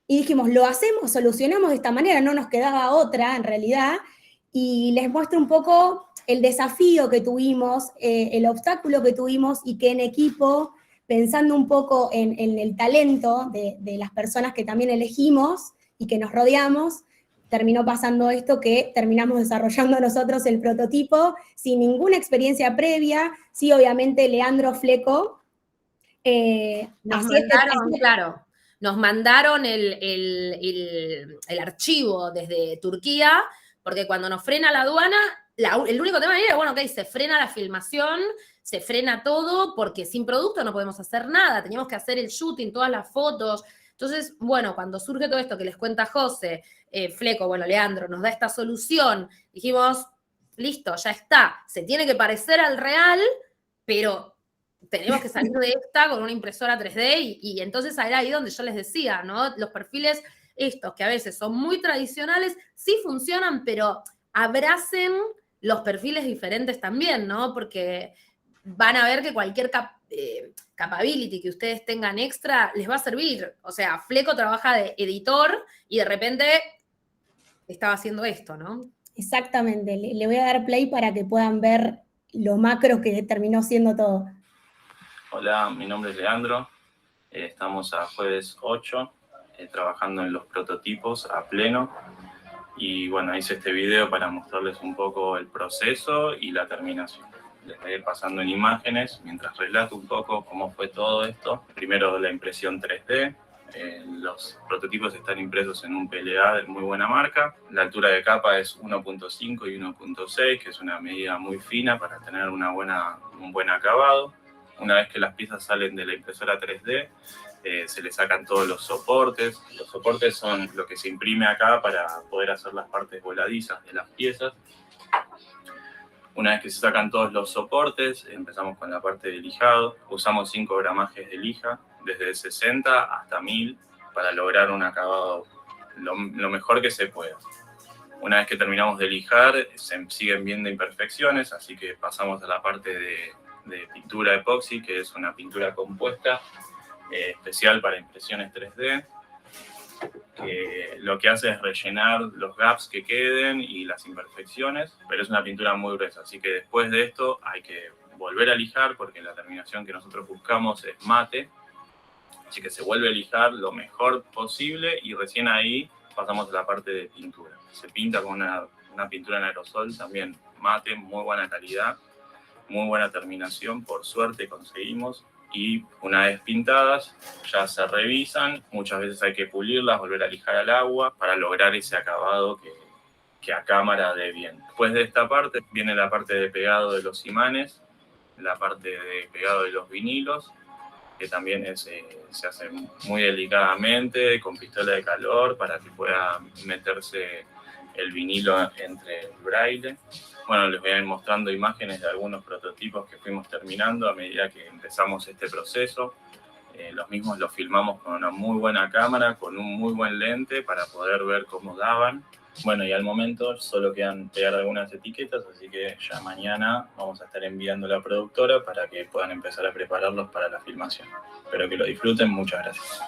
y dijimos, lo hacemos, solucionamos de esta manera, no nos quedaba otra en realidad, y les muestro un poco el desafío que tuvimos, el obstáculo que tuvimos, y que en equipo, pensando un poco en el talento de las personas que también elegimos y que nos rodeamos, terminó pasando esto, que terminamos desarrollando nosotros el prototipo sin ninguna experiencia previa. Sí, obviamente Leandro Fleco. Nos mandaron el archivo desde Turquía, porque cuando nos frena la aduana, el único tema era, bueno, ok, se frena la filmación, se frena todo, porque sin producto no podemos hacer nada, teníamos que hacer el shooting, todas las fotos. Entonces, bueno, cuando surge todo esto que les cuenta José, Fleco, bueno, Leandro, nos da esta solución, dijimos, listo, ya está, se tiene que parecer al real, pero tenemos que salir de esta con una impresora 3D, y entonces era ahí donde yo les decía, ¿no? Los perfiles estos, que a veces son muy tradicionales, sí funcionan, pero abracen los perfiles diferentes también, ¿no? Porque van a ver que cualquier capability que ustedes tengan extra les va a servir. O sea, Fleco trabaja de editor y de repente estaba haciendo esto, ¿no? Exactamente, le voy a dar play para que puedan ver lo macro que terminó siendo todo. Hola, mi nombre es Leandro, estamos a jueves 8, trabajando en los prototipos a pleno, y bueno, hice este video para mostrarles un poco el proceso y la terminación. Les voy a ir pasando en imágenes mientras relato un poco cómo fue todo esto. Primero la impresión 3D, los prototipos están impresos en un PLA de muy buena marca. La altura de capa es 1.5 y 1.6, que es una medida muy fina para tener un buen acabado. Una vez que las piezas salen de la impresora 3D, se le sacan todos los soportes. Los soportes son lo que se imprime acá para poder hacer las partes voladizas de las piezas. Una vez que se sacan todos los soportes, empezamos con la parte de lijado. Usamos 5 gramajes de lija, desde 60 hasta 1000, para lograr un acabado lo mejor que se pueda. Una vez que terminamos de lijar, se siguen viendo imperfecciones, así que pasamos a la parte de pintura epoxi, que es una pintura compuesta especial para impresiones 3D, que lo que hace es rellenar los gaps que queden y las imperfecciones, pero es una pintura muy gruesa, así que después de esto hay que volver a lijar, porque la terminación que nosotros buscamos es mate, así que se vuelve a lijar lo mejor posible, y recién ahí pasamos a la parte de pintura. Se pinta con una pintura en aerosol, también mate, muy buena calidad, muy buena terminación, por suerte conseguimos, y una vez pintadas ya se revisan, muchas veces hay que pulirlas, volver a lijar al agua para lograr ese acabado que a cámara dé bien. Después de esta parte viene la parte de pegado de los imanes, la parte de pegado de los vinilos, que también se hace muy delicadamente, con pistola de calor, para que pueda meterse el vinilo entre el braille. Bueno, les voy a ir mostrando imágenes de algunos prototipos que fuimos terminando a medida que empezamos este proceso. Los mismos los filmamos con una muy buena cámara, con un muy buen lente, para poder ver cómo daban. Bueno, y al momento solo quedan pegar algunas etiquetas, así que ya mañana vamos a estar enviando a la productora para que puedan empezar a prepararlos para la filmación. Espero que lo disfruten, muchas gracias.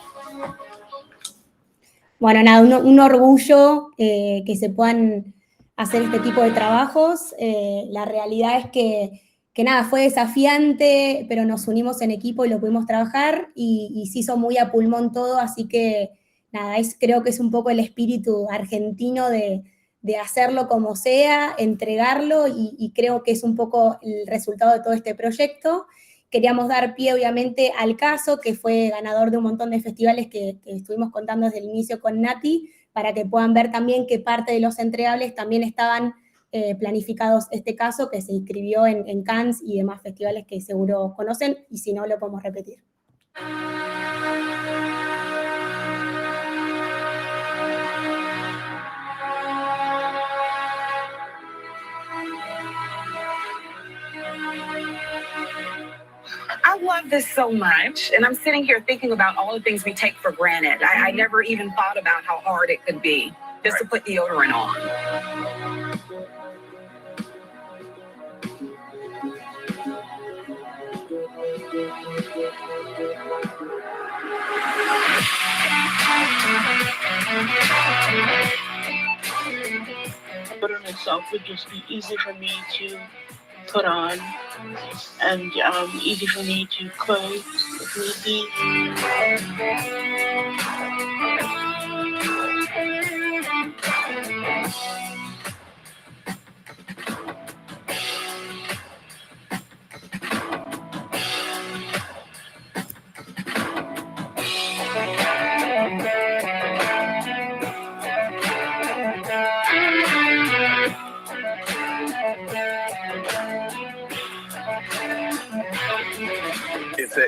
Bueno, nada, un orgullo que se puedan hacer este tipo de trabajos. La realidad es que nada, fue desafiante, pero nos unimos en equipo y lo pudimos trabajar, y se hizo muy a pulmón todo, así que nada, creo que es un poco el espíritu argentino de hacerlo como sea, entregarlo, y creo que es un poco el resultado de todo este proyecto. queríamos dar pie, obviamente, al caso, que fue ganador de un montón de festivales que estuvimos contando desde el inicio con Nati, para que puedan ver también que parte de los entregables también estaban planificados este caso, que se inscribió en Cannes y demás festivales que seguro conocen, y si no, lo podemos repetir. I love this so much, and I'm sitting here thinking about all the things we take for granted. I never even thought about how hard it could be just to put deodorant on. Deodorant itself would just be easy for me to put on, and easy for me to close if need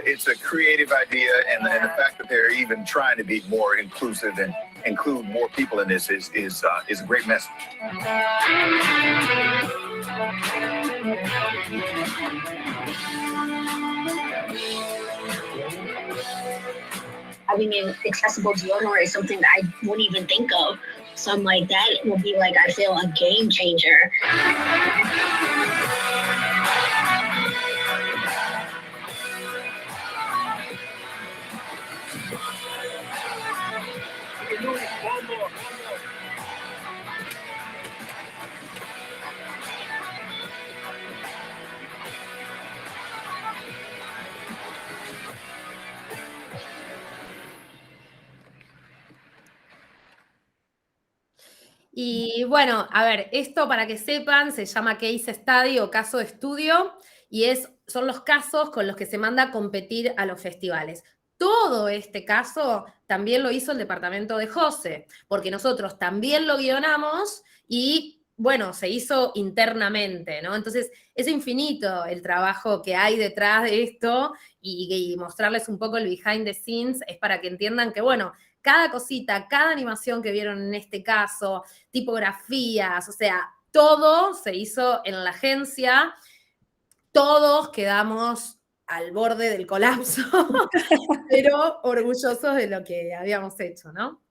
It's a creative idea, and the fact that they're even trying to be more inclusive and include more people in this is a great message. Having an accessible deodorant is something that I wouldn't even think of. Something like that will be like, I feel, a game changer. Y bueno, a ver, esto para que sepan se llama case study o caso de estudio y son los casos con los que se manda a competir a los festivales. Todo este caso también lo hizo el departamento de José, porque nosotros también lo guionamos y, bueno, se hizo internamente, ¿no? Entonces, es infinito el trabajo que hay detrás de esto y mostrarles un poco el behind the scenes es para que entiendan que, bueno, cada cosita, cada animación que vieron en este caso, tipografías, o sea, todo se hizo en la agencia, todos quedamos al borde del colapso, pero orgullosos de lo que habíamos hecho, ¿no?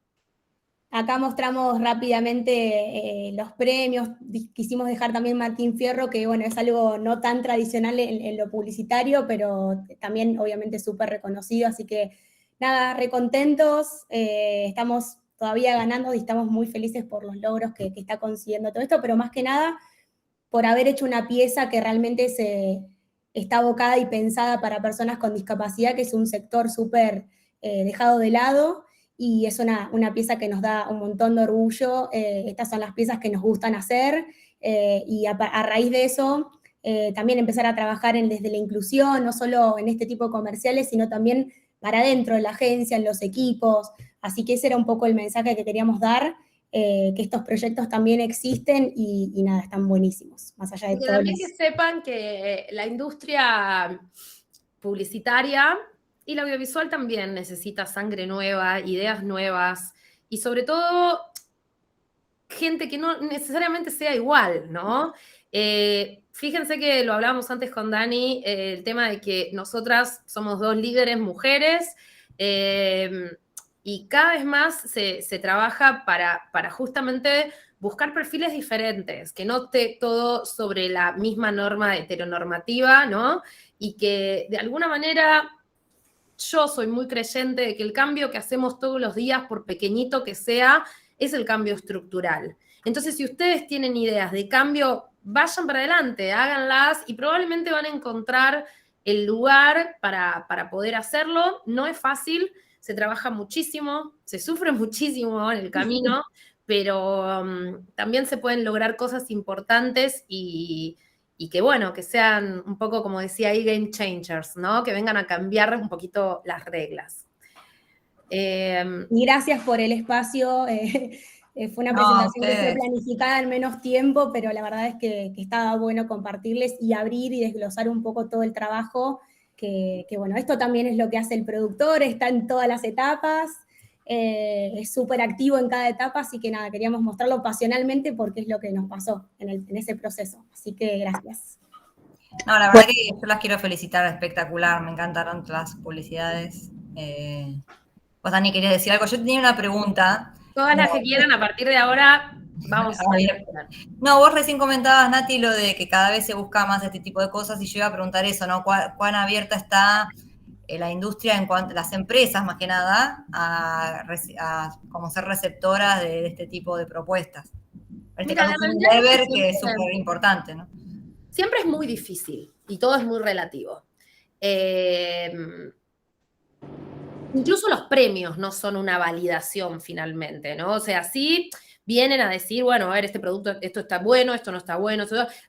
Acá mostramos rápidamente los premios, quisimos dejar también Martín Fierro, que bueno, es algo no tan tradicional en lo publicitario, pero también obviamente súper reconocido, así que nada, recontentos, estamos todavía ganando y estamos muy felices por los logros que está consiguiendo todo esto, pero más que nada por haber hecho una pieza que realmente está abocada y pensada para personas con discapacidad, que es un sector súper dejado de lado, y es una pieza que nos da un montón de orgullo. Estas son las piezas que nos gustan hacer, y a raíz de eso también empezar a trabajar desde la inclusión, no solo en este tipo de comerciales, sino también para dentro de la agencia, en los equipos. Así que ese era un poco el mensaje que queríamos dar, que estos proyectos también existen y nada, están buenísimos, más allá de todo. También que sepan que la industria publicitaria y la audiovisual también necesita sangre nueva, ideas nuevas y sobre todo gente que no necesariamente sea igual, ¿no? Fíjense que lo hablábamos antes con Dani, el tema de que nosotras somos dos líderes mujeres y cada vez más se trabaja para justamente buscar perfiles diferentes, que no esté todo sobre la misma norma heteronormativa, ¿no? Y que de alguna manera yo soy muy creyente de que el cambio que hacemos todos los días, por pequeñito que sea, es el cambio estructural. Entonces, si ustedes tienen ideas de cambio, vayan para adelante, háganlas y probablemente van a encontrar el lugar para poder hacerlo. No es fácil, se trabaja muchísimo, se sufre muchísimo en el camino, pero también se pueden lograr cosas importantes y y que bueno, que sean un poco, como decía ahí, game changers, ¿no? Que vengan a cambiar un poquito las reglas. Y gracias por el espacio. Fue una presentación que fue planificada en menos tiempo, pero la verdad es que estaba bueno compartirles y abrir y desglosar un poco todo el trabajo, que bueno, esto también es lo que hace el productor, está en todas las etapas, es súper activo en cada etapa, así que nada, queríamos mostrarlo pasionalmente porque es lo que nos pasó en ese proceso. Así que gracias. No, la verdad que yo las quiero felicitar, espectacular, me encantaron las publicidades. Vos, Dani, querías decir algo. Yo tenía una pregunta. Todas las que quieran, a partir de ahora, vamos a ver. No, vos recién comentabas, Nati, lo de que cada vez se busca más este tipo de cosas, y yo iba a preguntar eso, ¿no? ¿Cuán abierta está la industria, en cuanto las empresas, más que nada, a como ser receptoras de este tipo de propuestas? En este caso, Unilever, que es súper importante, ¿no? Siempre es muy difícil, y todo es muy relativo. Incluso los premios no son una validación finalmente, ¿no? O sea, sí vienen a decir, bueno, a ver, este producto, esto está bueno, esto no está bueno,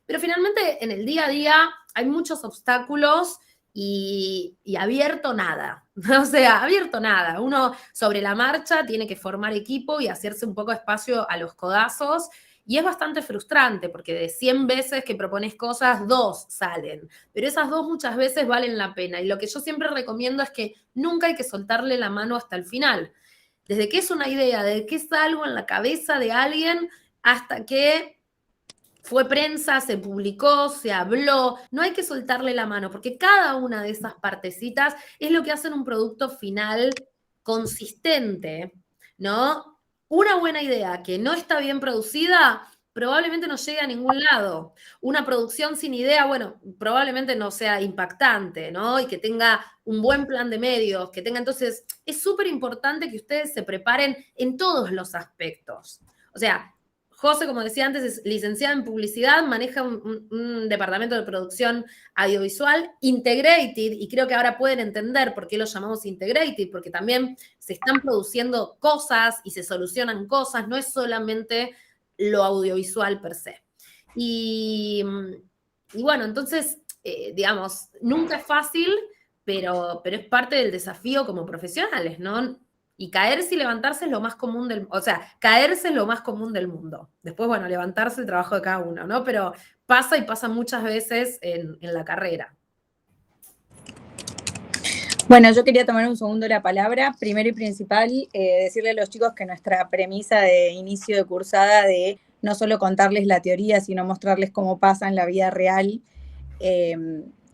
pero finalmente en el día a día hay muchos obstáculos y abierto nada. O sea, abierto nada. Uno sobre la marcha tiene que formar equipo y hacerse un poco espacio a los codazos. Y es bastante frustrante porque de 100 veces que propones cosas, 2 salen. Pero esas 2 muchas veces valen la pena. Y lo que yo siempre recomiendo es que nunca hay que soltarle la mano hasta el final. Desde que es una idea, desde que es algo en la cabeza de alguien, hasta que fue prensa, se publicó, se habló. No hay que soltarle la mano porque cada una de esas partecitas es lo que hace un producto final consistente, ¿no? Una buena idea que no está bien producida probablemente no llegue a ningún lado. Una producción sin idea, bueno, probablemente no sea impactante, ¿no? Y que tenga un buen plan de medios, que tenga, entonces, es súper importante que ustedes se preparen en todos los aspectos. O sea, José, como decía antes, es licenciada en publicidad, maneja un departamento de producción audiovisual integrated, y creo que ahora pueden entender por qué lo llamamos integrated, porque también se están produciendo cosas y se solucionan cosas, no es solamente lo audiovisual per se. Y bueno, entonces, digamos, nunca es fácil, pero es parte del desafío como profesionales, ¿no? Y caerse y levantarse es lo más común caerse es lo más común del mundo. Después, bueno, levantarse el trabajo de cada uno, ¿no? Pero pasa y pasa muchas veces en la carrera. Bueno, yo quería tomar un segundo la palabra. Primero y principal, decirle a los chicos que nuestra premisa de inicio de cursada de no solo contarles la teoría, sino mostrarles cómo pasa en la vida real,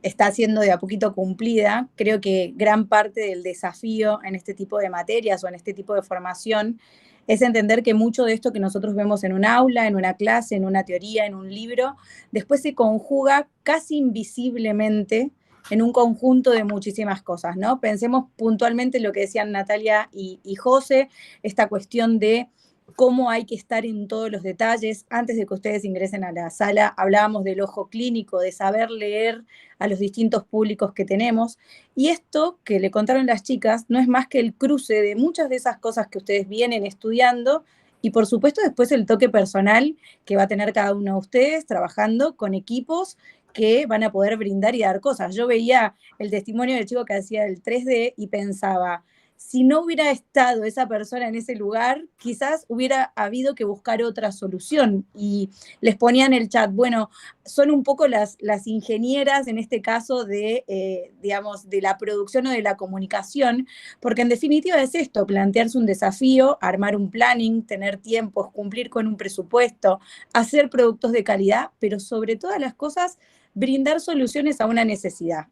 está siendo de a poquito cumplida. Creo que gran parte del desafío en este tipo de materias o en este tipo de formación es entender que mucho de esto que nosotros vemos en un aula, en una clase, en una teoría, en un libro, después se conjuga casi invisiblemente en un conjunto de muchísimas cosas, ¿no? Pensemos puntualmente en lo que decían Natalia y José, esta cuestión de cómo hay que estar en todos los detalles. Antes de que ustedes ingresen a la sala, hablábamos del ojo clínico, de saber leer a los distintos públicos que tenemos. Y esto que le contaron las chicas no es más que el cruce de muchas de esas cosas que ustedes vienen estudiando y, por supuesto, después el toque personal que va a tener cada uno de ustedes trabajando con equipos que van a poder brindar y dar cosas. Yo veía el testimonio del chico que hacía el 3D y pensaba, si no hubiera estado esa persona en ese lugar, quizás hubiera habido que buscar otra solución. Y les ponía en el chat, bueno, son un poco las ingenieras, en este caso, digamos, de la producción o de la comunicación, porque en definitiva es esto, plantearse un desafío, armar un planning, tener tiempos, cumplir con un presupuesto, hacer productos de calidad, pero sobre todas las cosas, brindar soluciones a una necesidad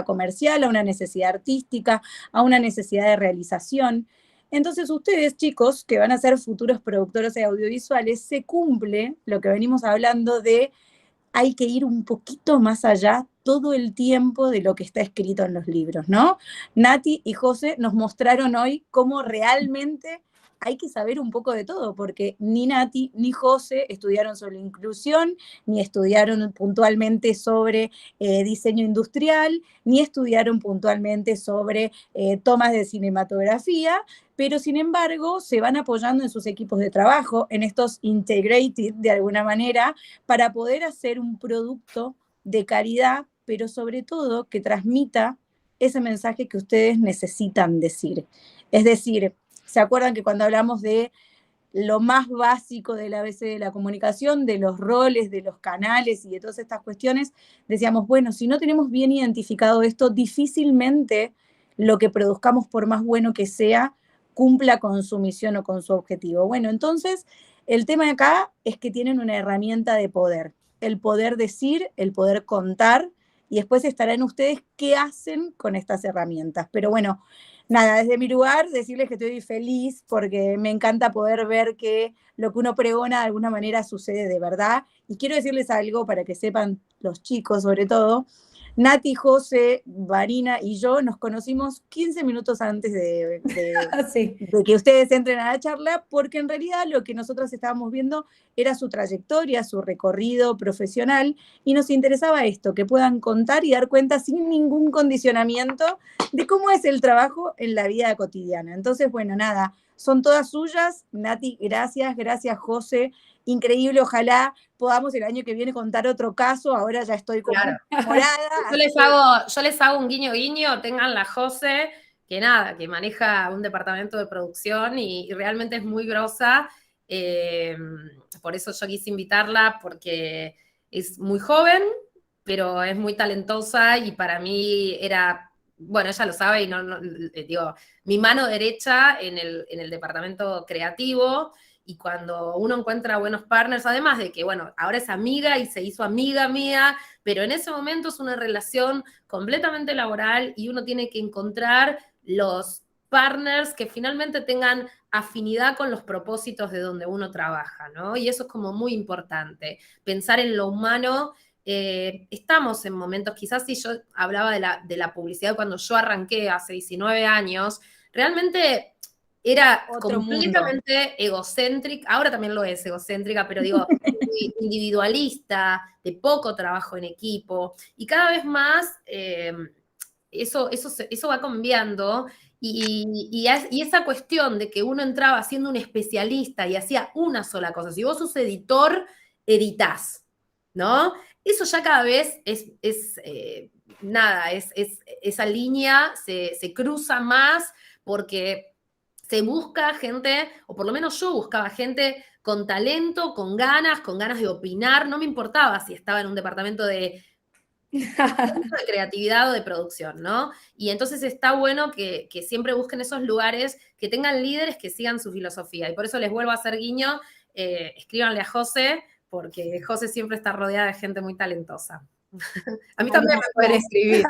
comercial, a una necesidad artística, a una necesidad de realización. Entonces ustedes, chicos, que van a ser futuros productores audiovisuales, se cumple lo que venimos hablando de hay que ir un poquito más allá todo el tiempo de lo que está escrito en los libros, ¿no? Nati y José nos mostraron hoy cómo realmente hay que saber un poco de todo, porque ni Nati ni José estudiaron sobre inclusión, ni estudiaron puntualmente sobre diseño industrial, ni estudiaron puntualmente sobre tomas de cinematografía, pero sin embargo se van apoyando en sus equipos de trabajo, en estos integrated de alguna manera, para poder hacer un producto de calidad, pero sobre todo que transmita ese mensaje que ustedes necesitan decir. Es decir, ¿se acuerdan que cuando hablamos de lo más básico del ABC de la comunicación, de los roles, de los canales y de todas estas cuestiones, decíamos, bueno, si no tenemos bien identificado esto, difícilmente lo que produzcamos, por más bueno que sea, cumpla con su misión o con su objetivo? Bueno, entonces, el tema acá es que tienen una herramienta de poder, el poder decir, el poder contar, y después estarán ustedes qué hacen con estas herramientas. Pero bueno, nada, desde mi lugar, decirles que estoy feliz porque me encanta poder ver que lo que uno pregona de alguna manera sucede de verdad. Y quiero decirles algo para que sepan los chicos sobre todo. Nati, José, Varina y yo nos conocimos 15 minutos antes Sí. de que ustedes entren a la charla, porque en realidad lo que nosotros estábamos viendo era su trayectoria, su recorrido profesional, y nos interesaba esto, que puedan contar y dar cuenta sin ningún condicionamiento de cómo es el trabajo en la vida cotidiana. Entonces, bueno, nada, son todas suyas. Nati, gracias, gracias José, increíble, ojalá podamos el año que viene contar otro caso, ahora ya estoy como morada. Yo les hago un guiño guiño, tengan la José, que nada, que maneja un departamento de producción y realmente es muy grosa, por eso yo quise invitarla, porque es muy joven, pero es muy talentosa y para mí era, bueno, ella lo sabe y digo, mi mano derecha en el departamento creativo. Y cuando uno encuentra buenos partners, además de que, bueno, ahora es amiga y se hizo amiga mía, pero en ese momento es una relación completamente laboral y uno tiene que encontrar los partners que finalmente tengan afinidad con los propósitos de donde uno trabaja, ¿no? Y eso es como muy importante, pensar en lo humano. Estamos en momentos, quizás si yo hablaba de la publicidad cuando yo arranqué hace 19 años, realmente era otro completamente mundo. Egocéntrica, ahora también lo es egocéntrica, pero digo, individualista, de poco trabajo en equipo, y cada vez más eso va cambiando, y esa cuestión de que uno entraba siendo un especialista y hacía una sola cosa, si vos sos editor, editás, ¿no? Eso ya cada vez esa línea se cruza más porque se busca gente, o por lo menos yo buscaba gente con talento, con ganas de opinar, no me importaba si estaba en un departamento de creatividad o de producción, ¿no? Y entonces está bueno que siempre busquen esos lugares, que tengan líderes que sigan su filosofía, y por eso les vuelvo a hacer guiño, escríbanle a José, porque José siempre está rodeada de gente muy talentosa. A mí también me pueden escribir.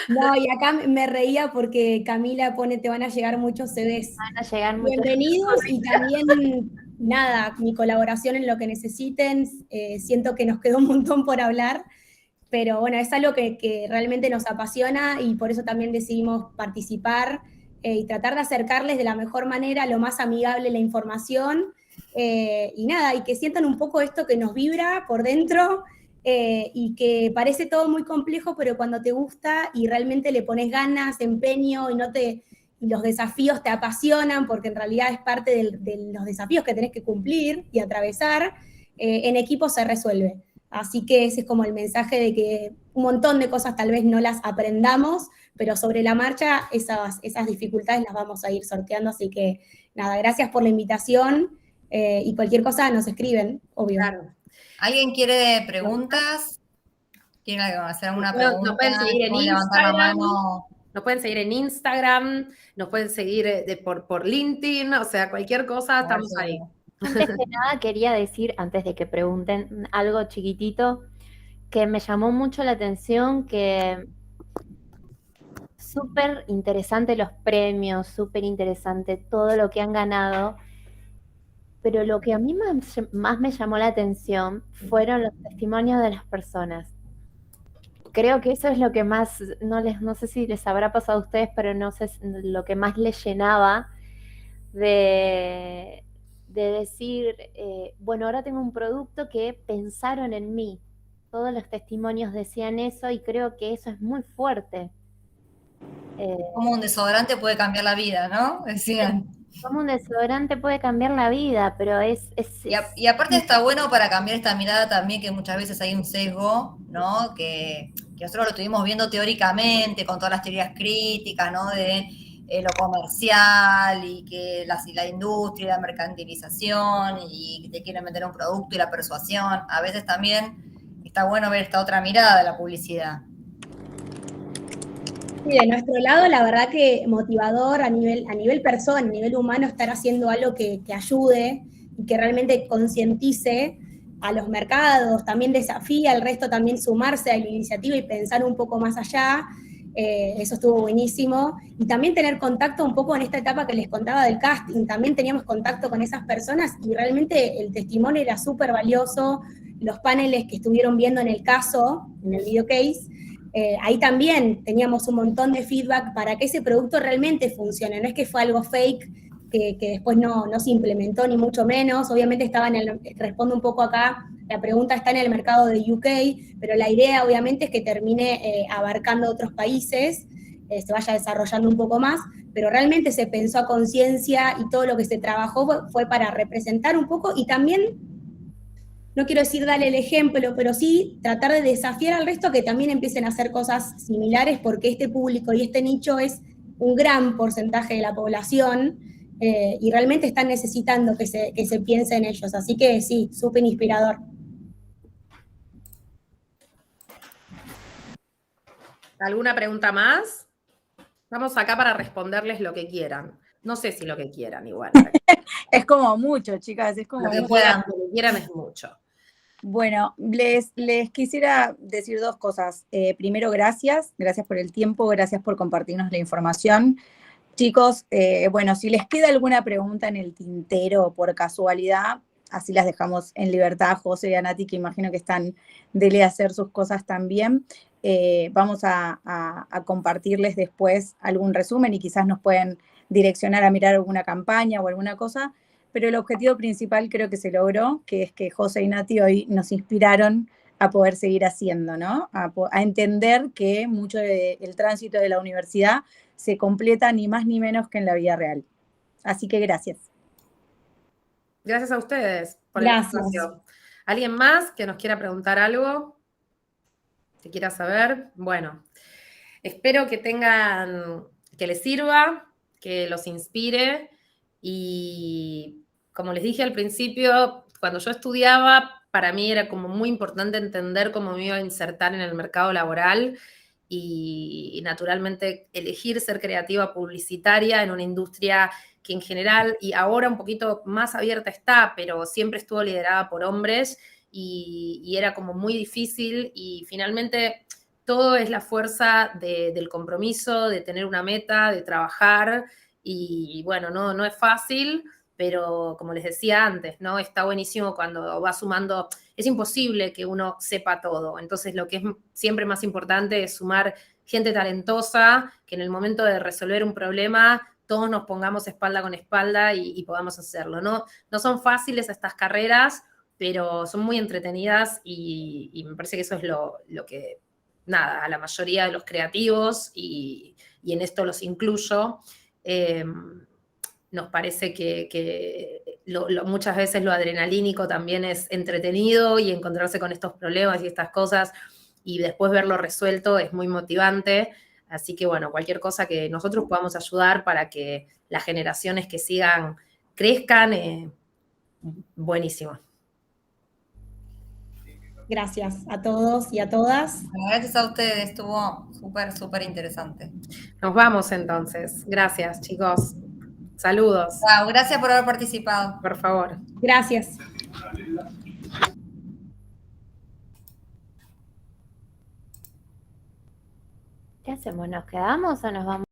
No, y acá me reía porque Camila pone, te van a llegar muchos CVs. Van a llegar muchos. Bienvenidos, y también, nada, mi colaboración en lo que necesiten. Siento que nos quedó un montón por hablar, pero bueno, es algo que realmente nos apasiona y por eso también decidimos participar y tratar de acercarles de la mejor manera, lo más amigable la información, y nada, y que sientan un poco esto que nos vibra por dentro. Y que parece todo muy complejo, pero cuando te gusta y realmente le pones ganas, empeño y los desafíos te apasionan, porque en realidad es parte de los desafíos que tenés que cumplir y atravesar, en equipo se resuelve. Así que ese es como el mensaje de que un montón de cosas tal vez no las aprendamos, pero sobre la marcha esas dificultades las vamos a ir sorteando. Así que nada, gracias por la invitación, y cualquier cosa nos escriben, obvio. Claro. ¿Alguien quiere preguntas? ¿Quieren hacer alguna pregunta? Nos pueden seguir en Instagram. Nos pueden seguir en Instagram, nos pueden seguir por LinkedIn, o sea, cualquier cosa, estamos ahí. Antes que nada, quería decir, antes de que pregunten, algo chiquitito, que me llamó mucho la atención, que súper interesante los premios, súper interesante todo lo que han ganado, pero lo que a mí más me llamó la atención fueron los testimonios de las personas. Creo que eso es lo que más, no sé si les habrá pasado a ustedes, pero no sé, lo que más les llenaba, de decir, bueno, ahora tengo un producto que pensaron en mí. Todos los testimonios decían eso y creo que eso es muy fuerte. Como un desodorante puede cambiar la vida, ¿no? Decían. Como un desodorante puede cambiar la vida, pero Y aparte está bueno para cambiar esta mirada también, que muchas veces hay un sesgo, ¿no? Que nosotros lo estuvimos viendo teóricamente, con todas las teorías críticas, ¿no? De lo comercial y que la industria, la mercantilización y que te quieren vender un producto y la persuasión. A veces también está bueno ver esta otra mirada de la publicidad. Sí, de nuestro lado, la verdad que motivador a nivel persona, a nivel humano, estar haciendo algo que ayude y que realmente concientice a los mercados, también desafía al resto también sumarse a la iniciativa y pensar un poco más allá. Eso estuvo buenísimo. Y también tener contacto un poco en esta etapa que les contaba del casting, también teníamos contacto con esas personas y realmente el testimonio era súper valioso. Los paneles que estuvieron viendo en el caso, en el video case, ahí también teníamos un montón de feedback para que ese producto realmente funcione. No es que fue algo fake que después no se implementó, ni mucho menos. Obviamente respondo un poco acá, la pregunta está en el mercado de UK, pero la idea obviamente es que termine abarcando otros países, se vaya desarrollando un poco más, pero realmente se pensó a conciencia y todo lo que se trabajó fue para representar un poco y también, no quiero decir darle el ejemplo, pero sí tratar de desafiar al resto a que también empiecen a hacer cosas similares, porque este público y este nicho es un gran porcentaje de la población y realmente están necesitando que se piense en ellos. Así que sí, súper inspirador. ¿Alguna pregunta más? Estamos acá para responderles lo que quieran. No sé si lo que quieran igual. Es como mucho, chicas, es como Lo que mucho. puedan, lo que quieran es mucho. Bueno, les quisiera decir dos cosas. Primero, gracias por el tiempo, gracias por compartirnos la información. Chicos, bueno, si les queda alguna pregunta en el tintero por casualidad, así las dejamos en libertad, José y a Nati, que imagino que están de hacer sus cosas también. Vamos a compartirles después algún resumen y quizás nos pueden direccionar a mirar alguna campaña o alguna cosa, pero el objetivo principal creo que se logró, que es que José y Nati hoy nos inspiraron a poder seguir haciendo, ¿no? A entender que mucho del tránsito de la universidad se completa ni más ni menos que en la vida real. Así que gracias. Gracias a ustedes por Gracias. el espacio. ¿Alguien más que nos quiera preguntar algo? ¿Que quiera saber? Bueno, espero que les sirva, que los inspire y como les dije al principio, cuando yo estudiaba, para mí era como muy importante entender cómo me iba a insertar en el mercado laboral y naturalmente elegir ser creativa publicitaria en una industria que en general, y ahora un poquito más abierta está, pero siempre estuvo liderada por hombres y era como muy difícil y finalmente todo es la fuerza del compromiso, de tener una meta, de trabajar y bueno, no es fácil, pero como les decía antes, ¿no? Está buenísimo cuando va sumando, es imposible que uno sepa todo, entonces lo que es siempre más importante es sumar gente talentosa, que en el momento de resolver un problema todos nos pongamos espalda con espalda y podamos hacerlo, ¿no? No son fáciles estas carreras, pero son muy entretenidas y me parece que eso es lo que, nada, a la mayoría de los creativos, y en esto los incluyo, nos parece que muchas veces lo adrenalínico también es entretenido y encontrarse con estos problemas y estas cosas y después verlo resuelto es muy motivante. Así que bueno, cualquier cosa que nosotros podamos ayudar para que las generaciones que sigan crezcan, buenísimo. Gracias a todos y a todas. Gracias a ustedes, estuvo súper interesante. Nos vamos entonces. Gracias, chicos. Saludos. Wow, gracias por haber participado. Por favor. Gracias. ¿Qué hacemos? ¿Nos quedamos o nos vamos?